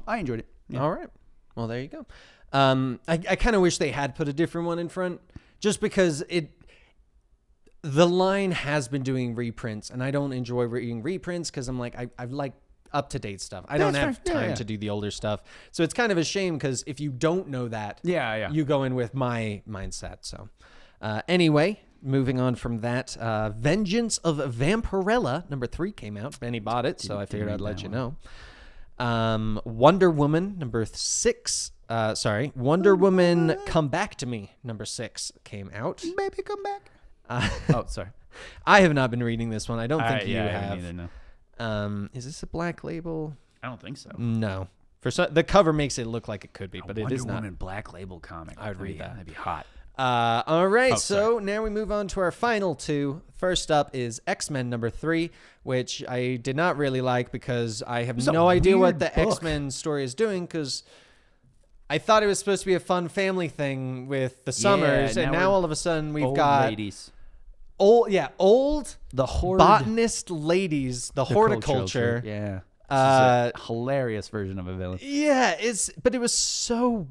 I enjoyed it. Yeah. All right. Well, there you go. I kind of wish they had put a different one in front just because the line has been doing reprints and I don't enjoy reading reprints because I'm like, I like up-to-date stuff. I don't have time to do the older stuff. So it's kind of a shame because if you don't know that, you go in with my mindset. So anyway, moving on from that, Vengeance of Vampirella, number 3 came out. Benny bought it, so I figured I'd let you know. Wonder Woman, number 6. Wonder Woman Come Back to Me, number 6 came out. Baby, come back. Sorry. I have not been reading this one. I don't think you I have. haven't either, no. Is this a Black Label? I don't think so. No. The cover makes it look like it could be, but it is not. Wonder Woman Black Label comic. I would read that. That'd be hot. All right, so now we move on to our final two. First up is X-Men number 3, which I did not really like because I have no idea what the X-Men story is doing, because I thought it was supposed to be a fun family thing with the Summers, and now all of a sudden we've got ladies. old The botanist ladies, the horticulture. Yeah. A hilarious version of a villain. Yeah, but it was so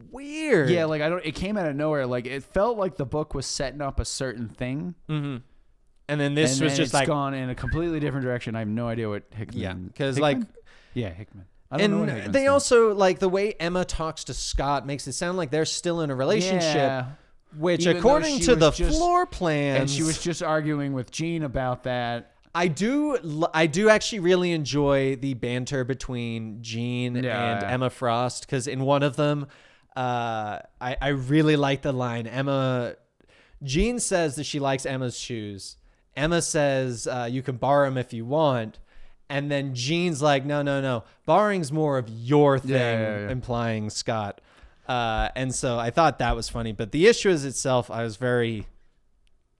weird. Yeah, like it came out of nowhere. Like it felt like the book was setting up a certain thing. Mm-hmm. And then this was just like gone in a completely different direction. I have no idea what Hickman. Yeah, because Hickman. I don't know what Hickman's doing. Also like the way Emma talks to Scott makes it sound like they're still in a relationship, which even according to the floor plans, and she was just arguing with Jean about that. I do actually really enjoy the banter between Jean and Emma Frost, because in one of them, I really like the line. Jean says that she likes Emma's shoes. Emma says you can borrow them if you want, and then Jean's like, no, borrowing's more of your thing, implying Scott. And so I thought that was funny, but the issue is itself, I was very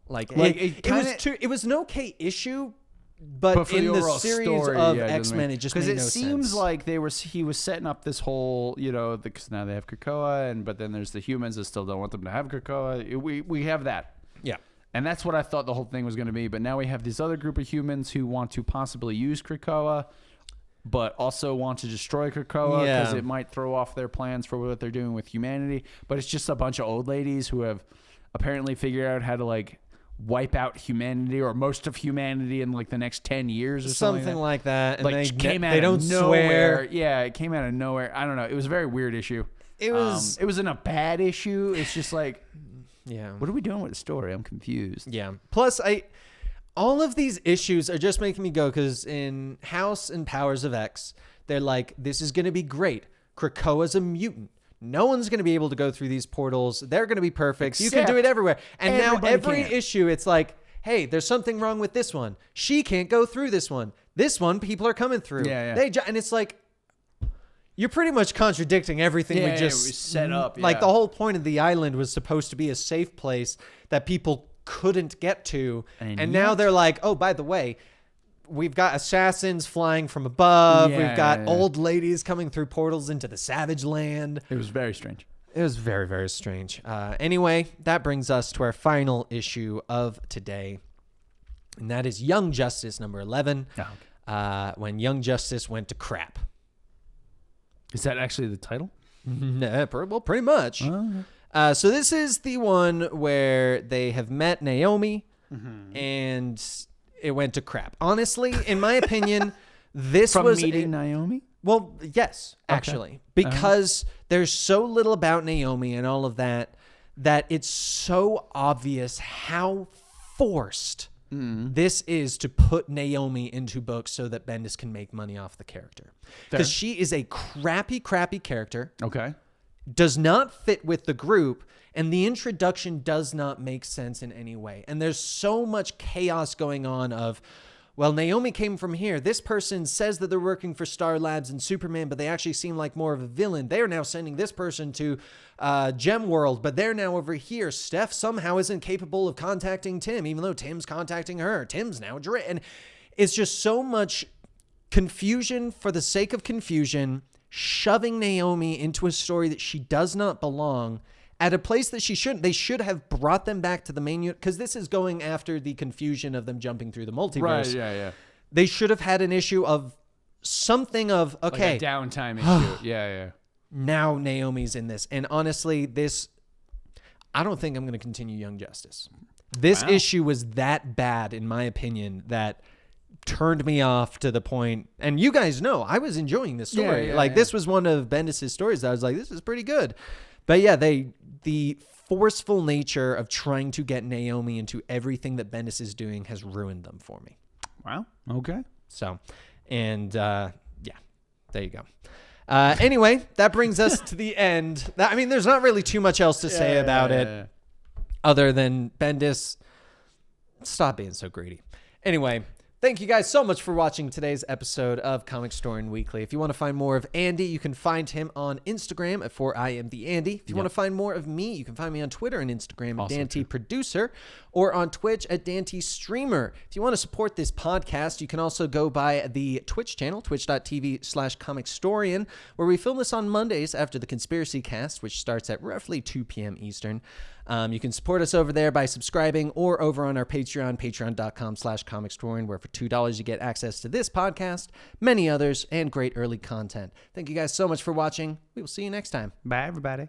it was an okay issue. But in the series story, of X-Men, it just made no sense. Because it seems like he was setting up this whole, because now they have Krakoa, but then there's the humans that still don't want them to have Krakoa. We have that. Yeah. And that's what I thought the whole thing was going to be. But now we have this other group of humans who want to possibly use Krakoa, but also want to destroy Krakoa because it might throw off their plans for what they're doing with humanity. But it's just a bunch of old ladies who have apparently figured out how to wipe out humanity or most of humanity in the next 10 years or something like that. And they don't swear. Yeah, it came out of nowhere. I don't know. It was a very weird issue. It wasn't a bad issue. It's just what are we doing with the story? I'm confused. Yeah. Plus, all of these issues are just making me go, because in House and Powers of X, they're like, this is going to be great. Krakoa's a mutant. No one's going to be able to go through these portals. They're going to be perfect. You can do it everywhere. And now every issue, it's like, hey, there's something wrong with this one. She can't go through this one. This one, people are coming through. And it's like, you're pretty much contradicting everything we just set up. Like the whole point of the island was supposed to be a safe place that people couldn't get to. And now they're like, oh, by the way, we've got assassins flying from above. We've got old ladies coming through portals into the Savage Land. It was very strange. It was very, very strange. Anyway, that brings us to our final issue of today. And that is Young Justice number 11. Oh, okay. When Young Justice went to crap. Is that actually the title? Well, pretty much. Oh. So this is the one where they have met Naomi and it went to crap. Honestly, in my opinion, this was meeting Naomi. Well, yes, actually, because there's so little about Naomi and all of that it's so obvious how forced this is to put Naomi into books so that Bendis can make money off the character. Because she is a crappy character. Okay. Does not fit with the group. And the introduction does not make sense in any way. And there's so much chaos going on of, well, Naomi came from here. This person says that they're working for Star Labs and Superman, but they actually seem like more of a villain. They're now sending this person to Gem World, but they're now over here. Steph somehow isn't capable of contacting Tim, even though Tim's contacting her. Tim's now... And it's just so much confusion for the sake of confusion, shoving Naomi into a story that she does not belong at a place that she shouldn't. They should have brought them back to the main unit, because this is going after the confusion of them jumping through the multiverse. Right, yeah. They should have had an issue of something of, okay. Like a downtime issue. Yeah. Now Naomi's in this. And honestly, I don't think I'm going to continue Young Justice. This issue was that bad, in my opinion, that turned me off to the point, and you guys know, I was enjoying this story. This was one of Bendis' stories that I was like, this is pretty good. But yeah, the forceful nature of trying to get Naomi into everything that Bendis is doing has ruined them for me. Wow. Okay. So, and there you go. Anyway, that brings us to the end. There's not really too much else to say about it other than Bendis Stop being so greedy. Anyway, thank you guys so much for watching today's episode of Comicstorian Weekly. If you want to find more of Andy, you can find him on Instagram at @4IamTheAndy. If you want to find more of me, you can find me on Twitter and Instagram at DanTProducer or on Twitch at DanTStreamer. If you want to support this podcast, you can also go by the Twitch channel, twitch.tv/Comicstorian, where we film this on Mondays after the Conspiracy Cast, which starts at roughly 2 p.m. Eastern. You can support us over there by subscribing or over on our Patreon, patreon.com/Comicstorian, where for $2 you get access to this podcast, many others, and great early content. Thank you guys so much for watching. We will see you next time. Bye, everybody.